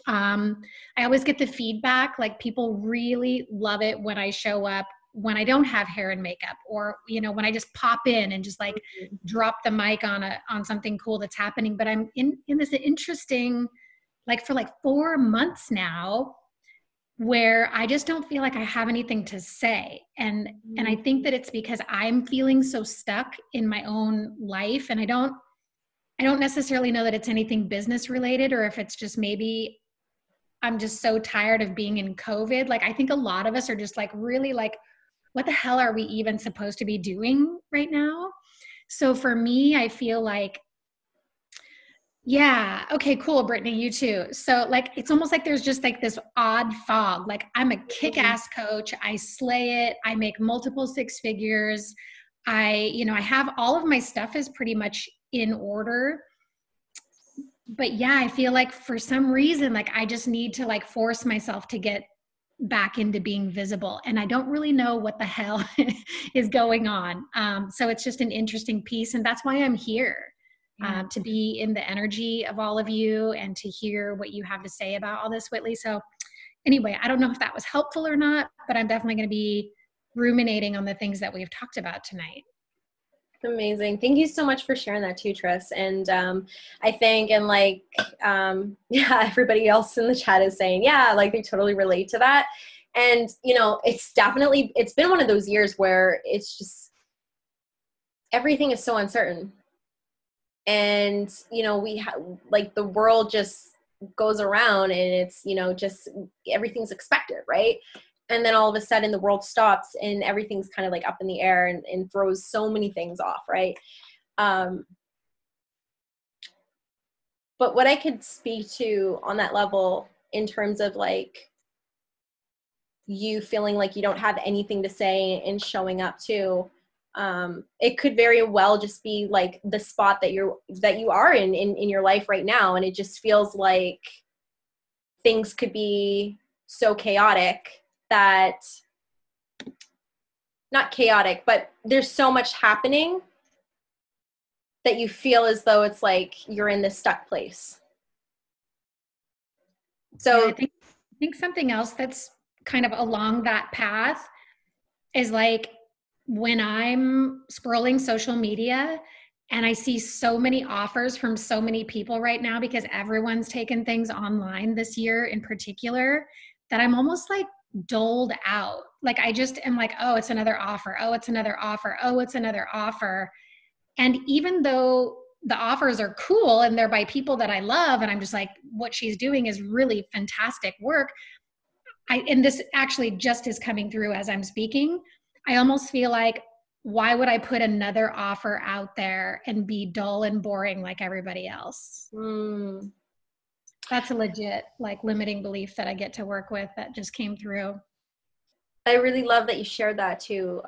I always get the feedback, like people really love it when I show up when I don't have hair and makeup, or, you know, when I just pop in and just like drop the mic on something cool that's happening. But I'm in this interesting, like for like 4 months now, where I just don't feel like I have anything to say. And I think that it's because I'm feeling so stuck in my own life. And I don't necessarily know that it's anything business related, or if it's just maybe I'm just so tired of being in COVID. Like, I think a lot of us are just like, really like, what the hell are we even supposed to be doing right now? So for me, I feel like, yeah, okay, cool, Brittany, you too. So like, it's almost like there's just like this odd fog. Like I'm a kick-ass coach. I slay it. I make multiple six figures. I have all of my stuff is pretty much in order. But yeah, I feel like for some reason, like I just need to like force myself to get back into being visible. And I don't really know what the hell is going on. So it's just an interesting piece. And that's why I'm here, to be in the energy of all of you and to hear what you have to say about all this, Whitley. So anyway, I don't know if that was helpful or not, but I'm definitely going to be ruminating on the things that we've talked about tonight. Amazing. Thank you so much for sharing that too, Tris. And I think, and like, yeah, everybody else in the chat is saying, yeah, like they totally relate to that. And, you know, it's been one of those years where it's just, everything is so uncertain. And, you know, like the world just goes around and it's, you know, just everything's expected, right? And then all of a sudden the world stops and everything's kind of like up in the air and throws so many things off, right? But what I could speak to on that level in terms of like you feeling like you don't have anything to say and showing up to, it could very well just be like the spot that you are in your life right now. And it just feels like things could be so chaotic that, not chaotic, but there's so much happening that you feel as though it's like you're in this stuck place. So yeah, I think something else that's kind of along that path is like when I'm scrolling social media and I see so many offers from so many people right now, because everyone's taken things online this year in particular, that I'm almost like doled out. Like I just am like, oh, it's another offer. Oh, it's another offer. Oh, it's another offer. And even though the offers are cool and they're by people that I love, and I'm just like, what she's doing is really fantastic work. And this actually just is coming through as I'm speaking. I almost feel like, why would I put another offer out there and be dull and boring like everybody else? That's a legit like limiting belief that I get to work with that just came through. I really love that you shared that too.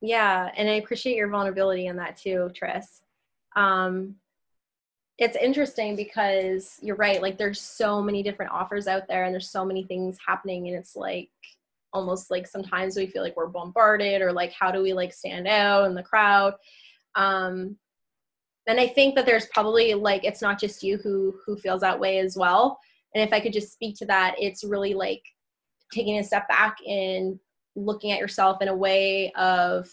Yeah, and I appreciate your vulnerability in that too, Tris. It's interesting because you're right. Like there's so many different offers out there and there's so many things happening, and it's like almost like sometimes we feel like we're bombarded, or like how do we like stand out in the crowd. And I think that there's probably like, it's not just you who feels that way as well. And if I could just speak to that, it's really like taking a step back and looking at yourself in a way of,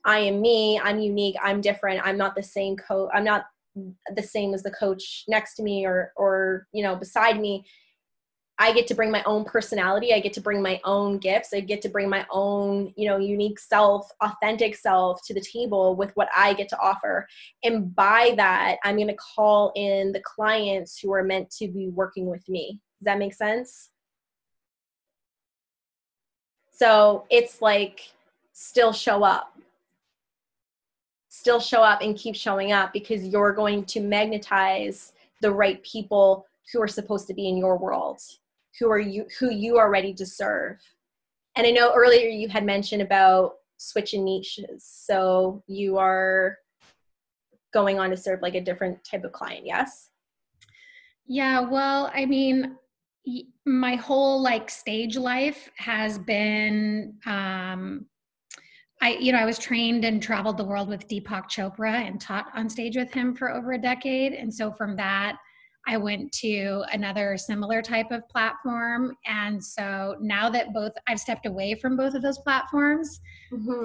I am me, I'm unique, I'm different, I'm not the same I'm not the same as the coach next to me or you know, beside me. I get to bring my own personality. I get to bring my own gifts. I get to bring my own, you know, unique self, authentic self to the table with what I get to offer. And by that, I'm going to call in the clients who are meant to be working with me. Does that make sense? So it's like, still show up and keep showing up, because you're going to magnetize the right people who are supposed to be in your world, who you are ready to serve. And I know earlier you had mentioned about switching niches. So you are going on to serve like a different type of client, yes? Yeah, well, I mean, my whole like stage life has been I was trained and traveled the world with Deepak Chopra and taught on stage with him for over a decade. And so from that, I went to another similar type of platform. And so now that I've stepped away from both of those platforms,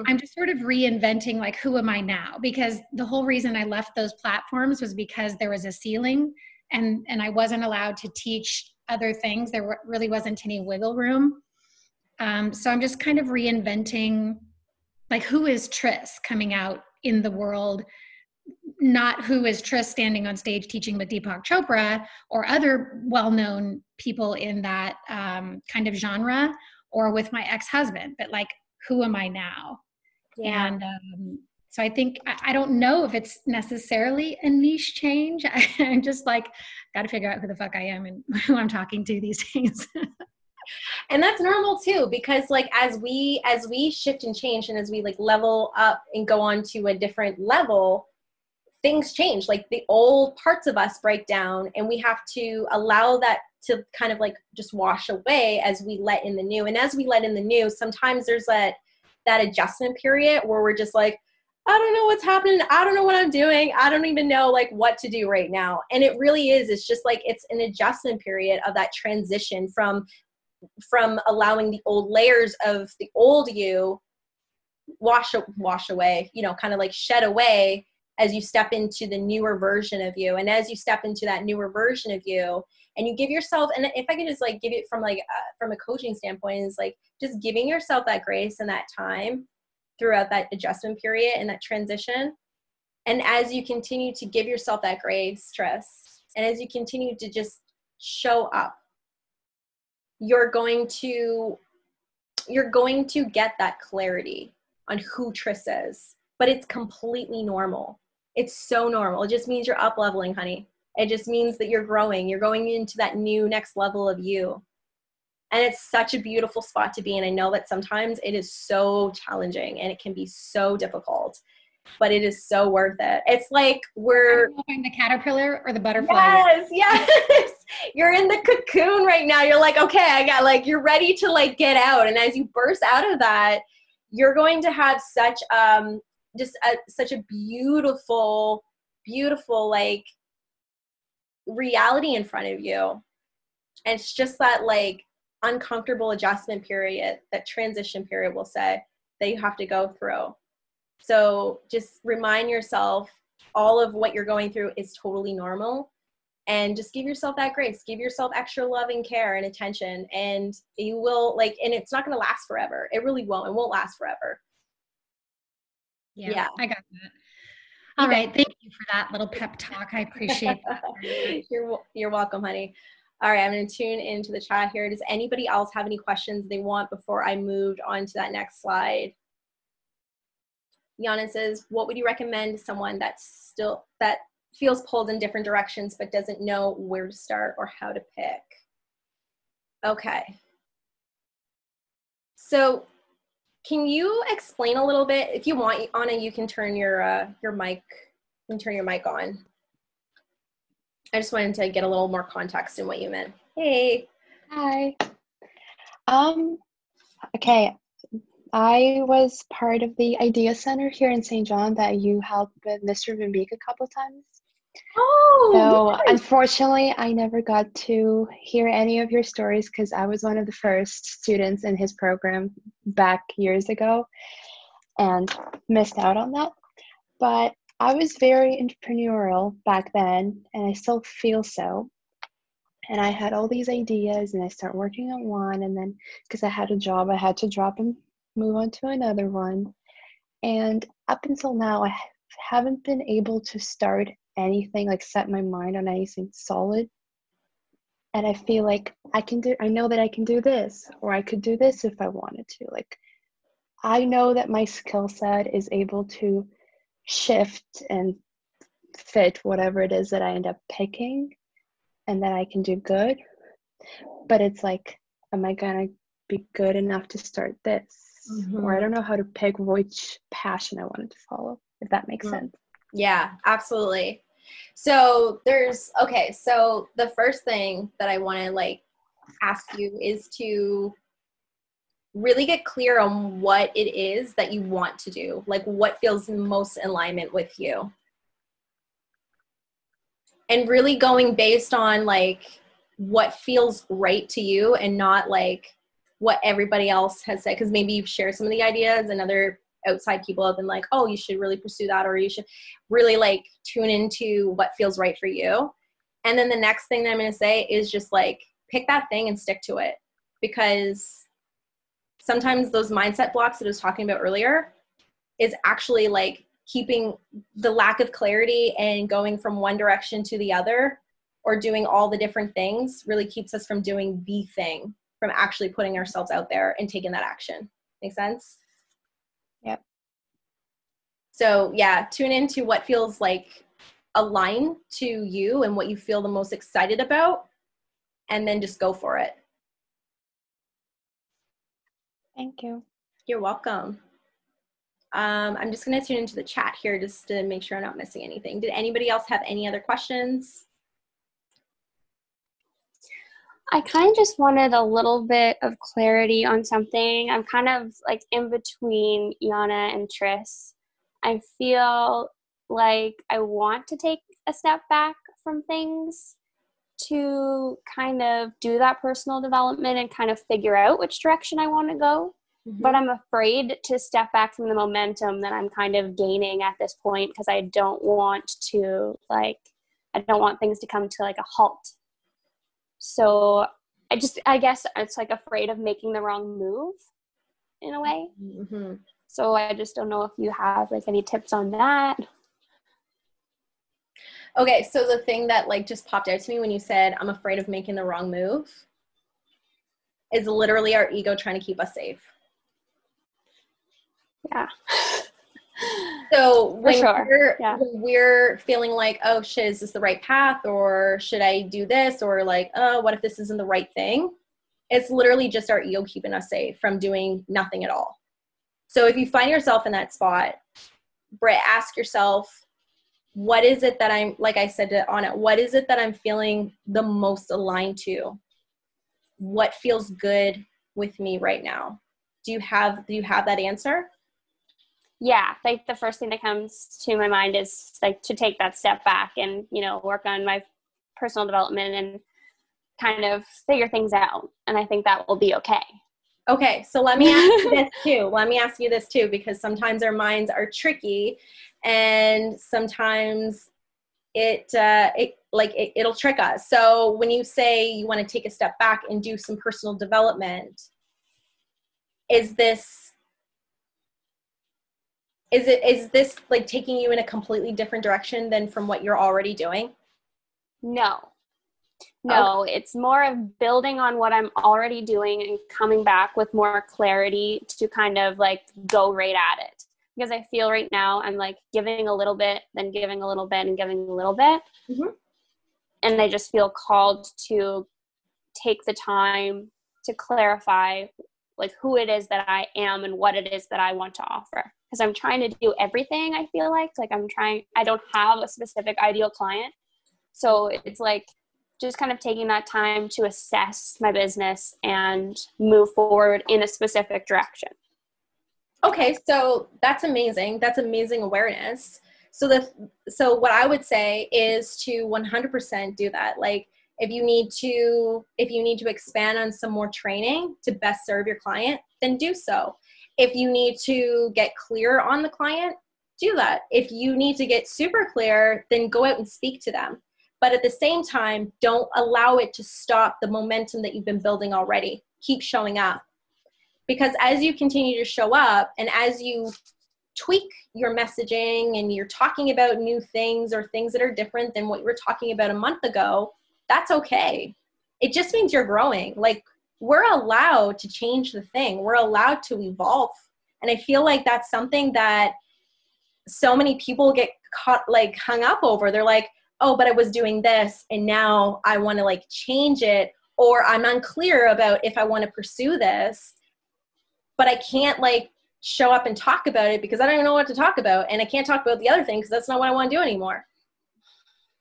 I'm just sort of reinventing like, who am I now? Because the whole reason I left those platforms was because there was a ceiling and I wasn't allowed to teach other things. There really wasn't any wiggle room. So I'm just kind of reinventing, like, who is Tris coming out in the world, not who is Tris standing on stage teaching with Deepak Chopra or other well-known people in that kind of genre, or with my ex-husband, but like, who am I now? Yeah. And so I think, I don't know if it's necessarily a niche change. I'm just like, got to figure out who the fuck I am and who I'm talking to these days. And that's normal too, because like as we shift and change, and as we like level up and go on to a different level, things change. Like the old parts of us break down, and we have to allow that to kind of like just wash away as we let in the new. And as we let in the new, sometimes there's that adjustment period where we're just like, I don't know what's happening. I don't know what I'm doing. I don't even know like what to do right now. And it really is. It's just like, it's an adjustment period of that transition from allowing the old layers of the old you wash away, you know, kind of like shed away as you step into the newer version of you. And as you step into that newer version of you, and you give yourself, and if I could just like give it from like from a coaching standpoint, is like just giving yourself that grace and that time throughout that adjustment period and that transition. And as you continue to give yourself that grace, Tris, and as you continue to just show up, you're going to get that clarity on who Tris is. But it's completely normal. It's so normal. It just means you're up leveling, honey. It just means that you're growing. You're going into that new next level of you. And it's such a beautiful spot to be in. I know that sometimes it is so challenging and it can be so difficult, but it is so worth it. It's like we're I'm the caterpillar or the butterfly. Yes. You're in the cocoon right now. You're like, okay, I got like, you're ready to like get out. And as you burst out of that, you're going to have such such a beautiful like reality in front of you. And it's just that like uncomfortable adjustment period, that transition period, we'll say, that you have to go through. So just remind yourself all of what you're going through is totally normal. and just give yourself that grace, give yourself extra love and care and attention, and you will like, and it's not going to last forever. It really won't. It won't last forever. Yeah. I got that. All right. Thank you for that little pep talk. I appreciate that. You're welcome, honey. All right. I'm going to tune into the chat here. Does anybody else have any questions they want before I moved on to that next slide? Yana says, what would you recommend to someone that feels pulled in different directions but doesn't know where to start or how to pick? Okay. So can you explain a little bit? If you want, Anna, you can turn your mic. You can turn your mic on. I just wanted to get a little more context in what you meant. Hey. Hi. Okay. I was part of the Idea Center here in St. John that you helped with Mr. Vimbeek a couple times. Oh. So nice. Unfortunately, I never got to hear any of your stories because I was one of the first students in his program back years ago and missed out on that. But I was very entrepreneurial back then, and I still feel so. And I had all these ideas, and I started working on one, and then because I had a job, I had to drop and move on to another one. And up until now, I haven't been able to start anything, like set my mind on anything solid. And I feel like I know that I can do this, or I could do this if I wanted to. Like, I know that my skill set is able to shift and fit whatever it is that I end up picking, and that I can do good. But it's like, am I gonna be good enough to start this? Mm-hmm. Or I don't know how to pick which passion I wanted to follow, if that makes sense. Yeah, absolutely. So so the first thing that I want to like ask you is to really get clear on what it is that you want to do, like what feels most in alignment with you. And really going based on like what feels right to you and not like what everybody else has said. Because maybe you've shared some of the ideas and other outside people have been like, oh, you should really pursue that, or you should really like tune into what feels right for you. And then the next thing that I'm going to say is just like pick that thing and stick to it. Because sometimes those mindset blocks that I was talking about earlier is actually like keeping the lack of clarity and going from one direction to the other, or doing all the different things, really keeps us from doing the thing, from actually putting ourselves out there and taking that action. Make sense? Yep. So yeah, tune into what feels like aligned to you and what you feel the most excited about, and then just go for it. Thank you. You're welcome. I'm just going to tune into the chat here just to make sure I'm not missing anything. Did anybody else have any other questions? I kind of just wanted a little bit of clarity on something. I'm kind of like in between Yana and Tris. I feel like I want to take a step back from things to kind of do that personal development and kind of figure out which direction I want to go. Mm-hmm. But I'm afraid to step back from the momentum that I'm kind of gaining at this point, because I don't want things to come to like a halt. So I guess it's like afraid of making the wrong move in a way. Mm-hmm. So I just don't know if you have like any tips on that. Okay, so the thing that like just popped out to me when you said I'm afraid of making the wrong move is literally our ego trying to keep us safe. Yeah. So when when we're feeling like, oh shit, is this the right path, or should I do this, or like, oh, what if this isn't the right thing? It's literally just our ego keeping us safe from doing nothing at all. So if you find yourself in that spot, Britt, ask yourself, what is it that I'm, like I said to Anna, what is it that I'm feeling the most aligned to? What feels good with me right now? Do you have that answer? Yeah, like the first thing that comes to my mind is like to take that step back and, work on my personal development and kind of figure things out. And I think that will be okay. Okay, so let me ask you this too, because sometimes our minds are tricky, and sometimes it like it'll trick us. So when you say you want to take a step back and do some personal development, is this like taking you in a completely different direction than from what you're already doing? No, it's more of building on what I'm already doing and coming back with more clarity to kind of like go right at it. Because I feel right now I'm like giving a little bit, then giving a little bit and giving a little bit. Mm-hmm. And I just feel called to take the time to clarify like who it is that I am and what it is that I want to offer. Because I'm trying to do everything, I feel like I don't have a specific ideal client. So it's like just kind of taking that time to assess my business and move forward in a specific direction. Okay, so that's amazing. That's amazing awareness. So what I would say is to 100% do that. Like if you need to expand on some more training to best serve your client, then do so. If you need to get clear on the client, do that. If you need to get super clear, then go out and speak to them. But at the same time, don't allow it to stop the momentum that you've been building already. Keep showing up. Because as you continue to show up and as you tweak your messaging and you're talking about new things or things that are different than what you were talking about a month ago, that's okay. It just means you're growing. Like, we're allowed to change the thing. We're allowed to evolve. And I feel like that's something that so many people get caught, like hung up over. They're like, oh, but I was doing this and now I want to like change it, or I'm unclear about if I want to pursue this, but I can't like show up and talk about it because I don't even know what to talk about. And I can't talk about the other thing because that's not what I want to do anymore.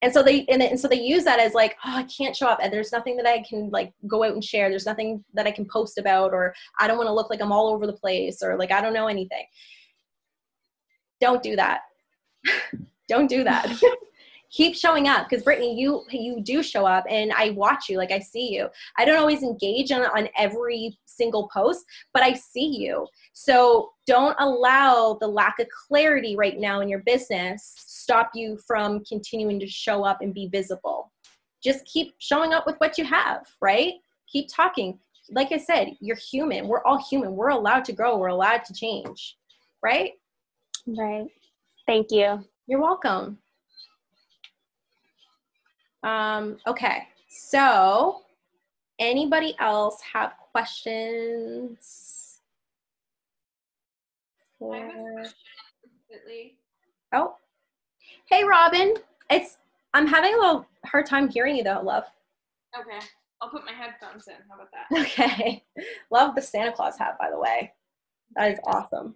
And so they use that as like, oh, I can't show up and there's nothing that I can like go out and share. There's nothing that I can post about, or I don't want to look like I'm all over the place, or like I don't know anything. Don't do that. Don't do that. Keep showing up, because Brittany, you do show up and I watch you, like I see you. I don't always engage on every single post, but I see you. So don't allow the lack of clarity right now in your business stop you from continuing to show up and be visible. Just keep showing up with what you have, right? Keep talking. Like I said, you're human. We're all human. We're allowed to grow. We're allowed to change, right? Right. Thank you. You're welcome. Okay, so anybody else have questions? I have a question. Oh, hey Robin, I'm having a little hard time hearing you though, love. Okay, I'll put my headphones in. How about that? Okay, love the Santa Claus hat, by the way. That is awesome.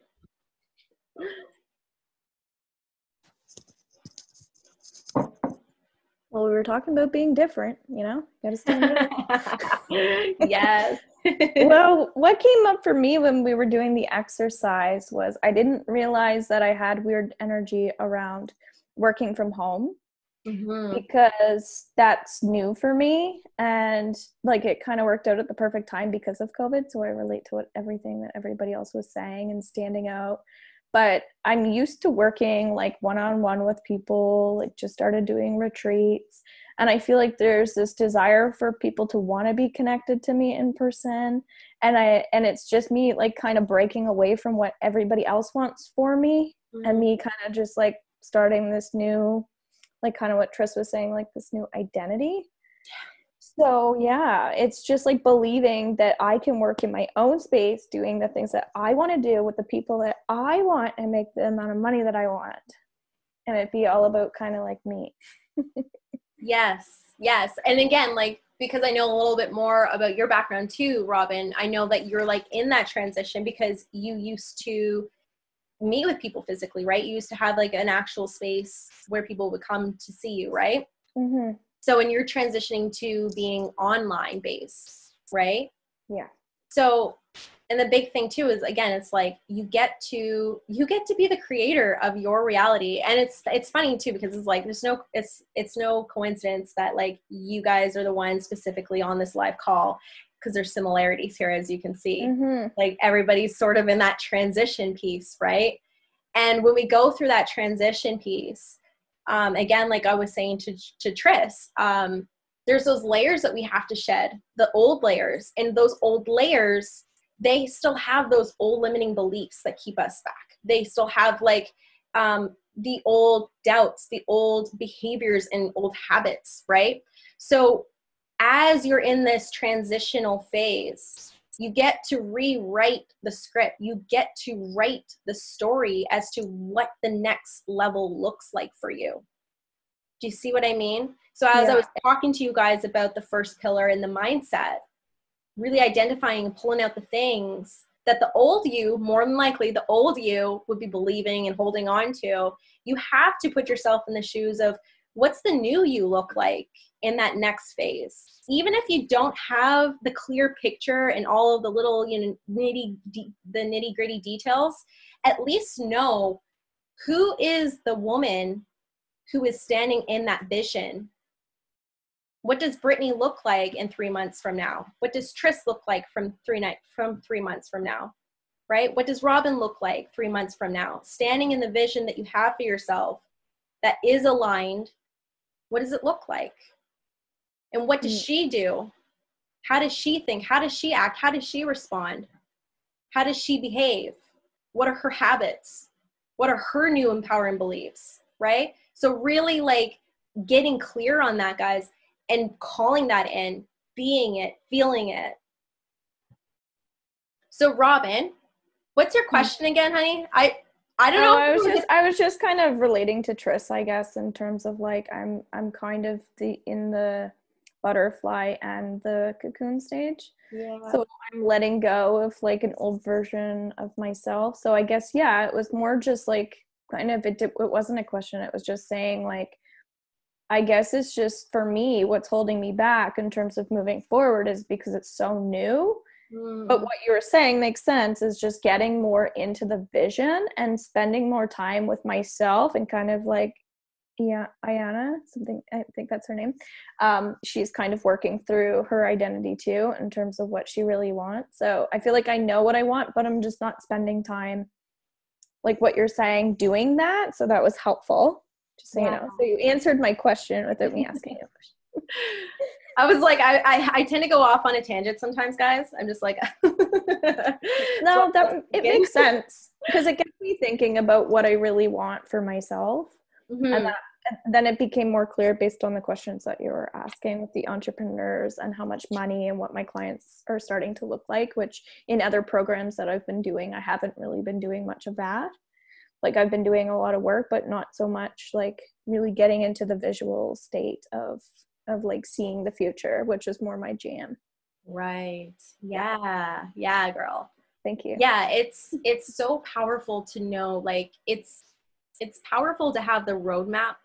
Well, we were talking about being different, you know? Gotta stand out. Yes. Well, what came up for me when we were doing the exercise was I didn't realize that I had weird energy around working from home, because that's new for me. And like it kind of worked out at the perfect time because of COVID. So I relate to everything that everybody else was saying and standing out. But I'm used to working like one-on-one with people, like just started doing retreats. And I feel like there's this desire for people to want to be connected to me in person. And it's just me like kind of breaking away from what everybody else wants for me, and me kind of just like starting this new, like kind of what Tris was saying, like this new identity. So yeah, it's just like believing that I can work in my own space, doing the things that I want to do with the people that I want, and make the amount of money that I want. And it'd be all about kind of like me. Yes. And again, like, because I know a little bit more about your background too, Robin, I know that you're like in that transition because you used to meet with people physically, right? You used to have like an actual space where people would come to see you, right? Mm-hmm. So when you're transitioning to being online based, right? Yeah. So, and the big thing too is, again, it's like you get to be the creator of your reality. And it's funny too, because it's like it's no coincidence that like you guys are the ones specifically on this live call, because there's similarities here, as you can see. Like everybody's sort of in that transition piece, right? And when we go through that transition piece, Again, like I was saying to Tris, there's those layers that we have to shed, the old layers, and those old layers, they still have those old limiting beliefs that keep us back. They still have like the old doubts, the old behaviors and old habits, right? So as you're in this transitional phase, you get to rewrite the script. You get to write the story as to what the next level looks like for you. Do you see what I mean? So as I was talking to you guys about the first pillar in the mindset, really identifying and pulling out the things that the old you, more than likely the old you would be believing and holding on to, you have to put yourself in the shoes of what's the new you look like in that next phase. Even if you don't have the clear picture and all of the little, nitty gritty details, at least know who is the woman who is standing in that vision. What does Brittany look like in 3 months from now? What does Tris look like from 3 months from now, right? What does Robin look like 3 months from now? Standing in the vision that you have for yourself that is aligned, what does it look like? And what does she do? How does she think? How does she act? How does she respond? How does she behave? What are her habits? What are her new empowering beliefs, right? So really like getting clear on that, guys, and calling that in, being it, feeling it. So Robin, what's your question again, honey? I don't know. I was just kind of relating to Tris, I guess, in terms of like I'm kind of in the butterfly and the cocoon stage. Yeah. So I'm letting go of like an old version of myself. So I guess it was more just like kind of it wasn't a question. It was just saying like, I guess it's just for me, what's holding me back in terms of moving forward is because it's so new. But what you were saying makes sense, is just getting more into the vision and spending more time with myself and kind of like, Ayana, I think that's her name. She's kind of working through her identity too in terms of what she really wants. So I feel like I know what I want, but I'm just not spending time, like what you're saying, doing that. So that was helpful. Just so you know. So you answered my question without me asking you a question. I was like, I tend to go off on a tangent sometimes, guys. I'm just like, no, it makes sense because it gets me thinking about what I really want for myself. And then it became more clear based on the questions that you were asking with the entrepreneurs and how much money and what my clients are starting to look like, which in other programs that I've been doing, I haven't really been doing much of that. Like I've been doing a lot of work, but not so much like really getting into the visual state of like seeing the future, which is more my jam. Right. Yeah. Yeah, girl. Thank you. Yeah. It's so powerful to know, like it's powerful to have the roadmap,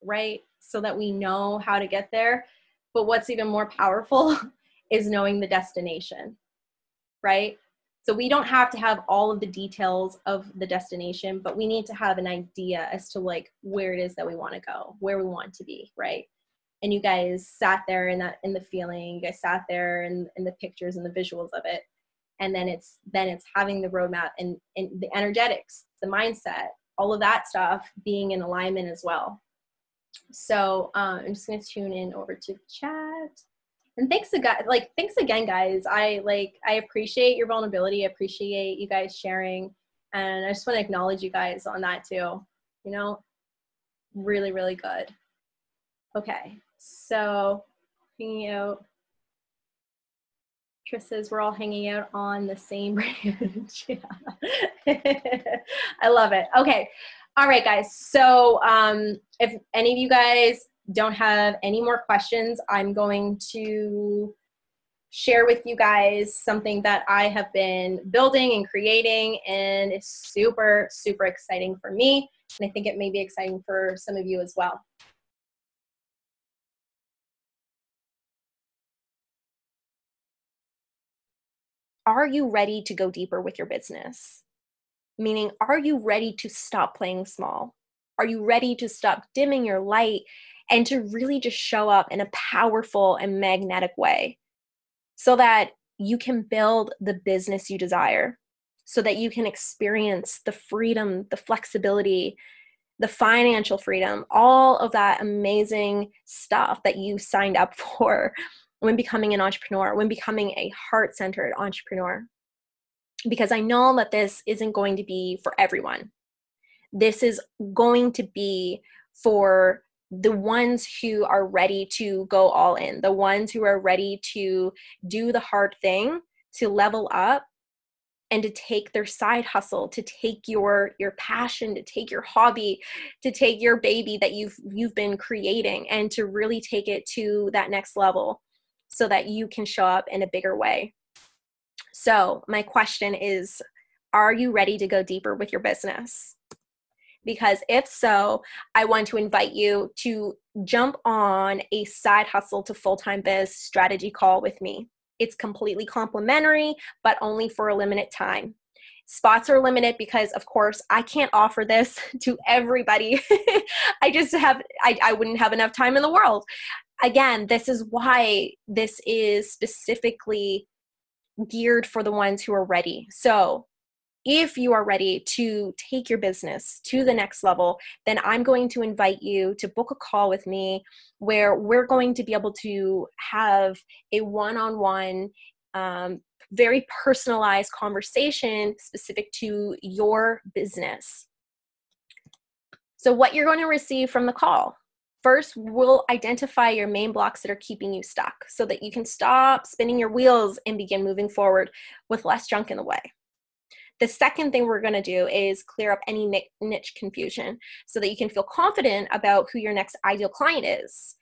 right? So that we know how to get there. But what's even more powerful is knowing the destination, right? So we don't have to have all of the details of the destination, but we need to have an idea as to like where it is that we want to go, where we want to be, right? And you guys sat there in the feeling, you guys sat there in the pictures and the visuals of it. And then it's having the roadmap and the energetics, the mindset, all of that stuff being in alignment as well. So I'm just going to tune in over to the chat. And thanks again, guys. I appreciate your vulnerability. I appreciate you guys sharing. And I just want to acknowledge you guys on that too. Really, really good. Okay. So hanging out. Tris says we're all hanging out on the same branch. I love it. Okay. All right, guys. So if any of you guys don't have any more questions, I'm going to share with you guys something that I have been building and creating, and it's super, super exciting for me. And I think it may be exciting for some of you as well. Are you ready to go deeper with your business? Meaning, are you ready to stop playing small? Are you ready to stop dimming your light and to really just show up in a powerful and magnetic way so that you can build the business you desire, so that you can experience the freedom, the flexibility, the financial freedom, all of that amazing stuff that you signed up for when becoming an entrepreneur, when becoming a heart-centered entrepreneur. Because I know that this isn't going to be for everyone. This is going to be for the ones who are ready to go all in, the ones who are ready to do the hard thing, to level up, and to take their side hustle, to take your passion, to take your hobby, to take your baby that you've been creating, and to really take it to that next level so that you can show up in a bigger way. So my question is, are you ready to go deeper with your business? Because if so, I want to invite you to jump on a side hustle to full-time biz strategy call with me. It's completely complimentary, but only for a limited time. Spots are limited because, of course, I can't offer this to everybody. I wouldn't have enough time in the world. Again, this is why this is specifically geared for the ones who are ready. So if you are ready to take your business to the next level, then I'm going to invite you to book a call with me where we're going to be able to have a one-on-one, very personalized conversation specific to your business. So what you're going to receive from the call: first, we'll identify your main blocks that are keeping you stuck so that you can stop spinning your wheels and begin moving forward with less junk in the way. The second thing we're going to do is clear up any niche confusion so that you can feel confident about who your next ideal client is.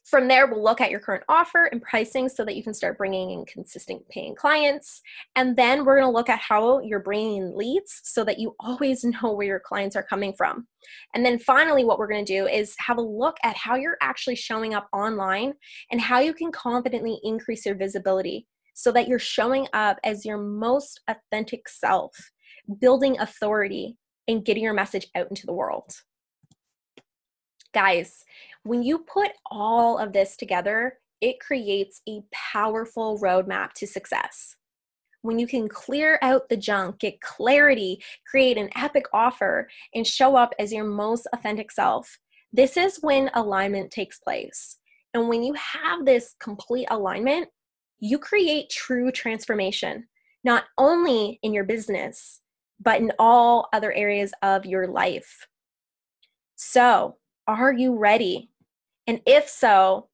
From there, we'll look at your current offer and pricing so that you can start bringing in consistent paying clients. And then we're going to look at how you're bringing in leads so that you always know where your clients are coming from. And then finally, what we're going to do is have a look at how you're actually showing up online and how you can confidently increase your visibility so that you're showing up as your most authentic self, building authority, and getting your message out into the world. Guys, when you put all of this together, it creates a powerful roadmap to success. When you can clear out the junk, get clarity, create an epic offer, and show up as your most authentic self, this is when alignment takes place. And when you have this complete alignment, you create true transformation, not only in your business, but in all other areas of your life. So, are you ready? And if so,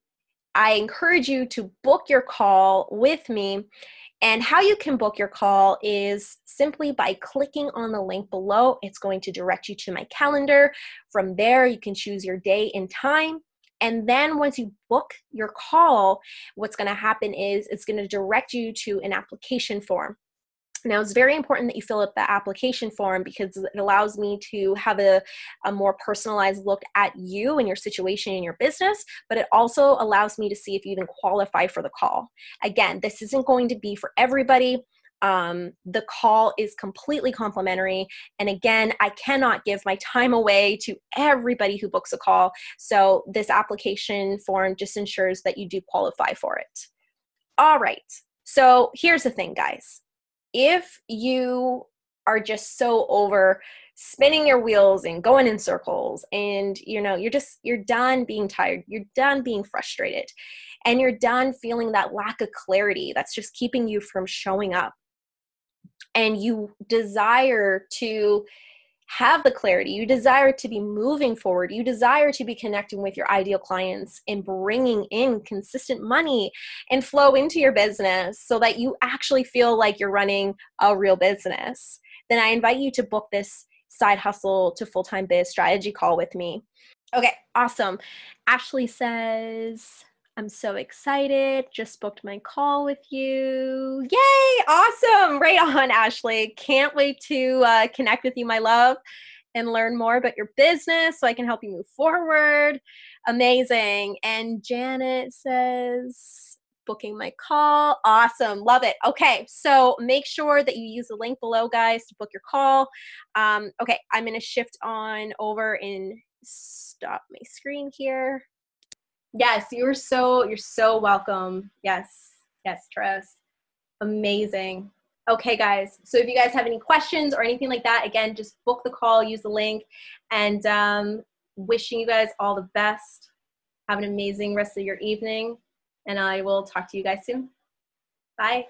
I encourage you to book your call with me. And how you can book your call is simply by clicking on the link below. It's going to direct you to my calendar. From there, you can choose your day and time. And then once you book your call, what's going to happen is it's going to direct you to an application form. Now, it's very important that you fill out the application form because it allows me to have a more personalized look at you and your situation in your business, but it also allows me to see if you even qualify for the call. Again, this isn't going to be for everybody. The call is completely complimentary. And again, I cannot give my time away to everybody who books a call. So this application form just ensures that you do qualify for it. All right. So here's the thing, guys. If you are just so over spinning your wheels and going in circles and you're done being tired, you're done being frustrated, and you're done feeling that lack of clarity that's just keeping you from showing up, and you desire to have the clarity, you desire to be moving forward, you desire to be connecting with your ideal clients and bringing in consistent money and flow into your business so that you actually feel like you're running a real business, then I invite you to book this side hustle to full-time biz strategy call with me. Okay, awesome. Ashley says, I'm so excited. Just booked my call with you. Yay! Awesome. Right on, Ashley. Can't wait to connect with you, my love, and learn more about your business so I can help you move forward. Amazing. And Janet says, booking my call. Awesome. Love it. Okay, so make sure that you use the link below, guys, to book your call. Okay, I'm going to shift on over and stop my screen here. Yes, you're so welcome. Yes, Tress. Amazing. Okay, guys. So if you guys have any questions or anything like that, again, just book the call, use the link, and wishing you guys all the best. Have an amazing rest of your evening, and I will talk to you guys soon. Bye.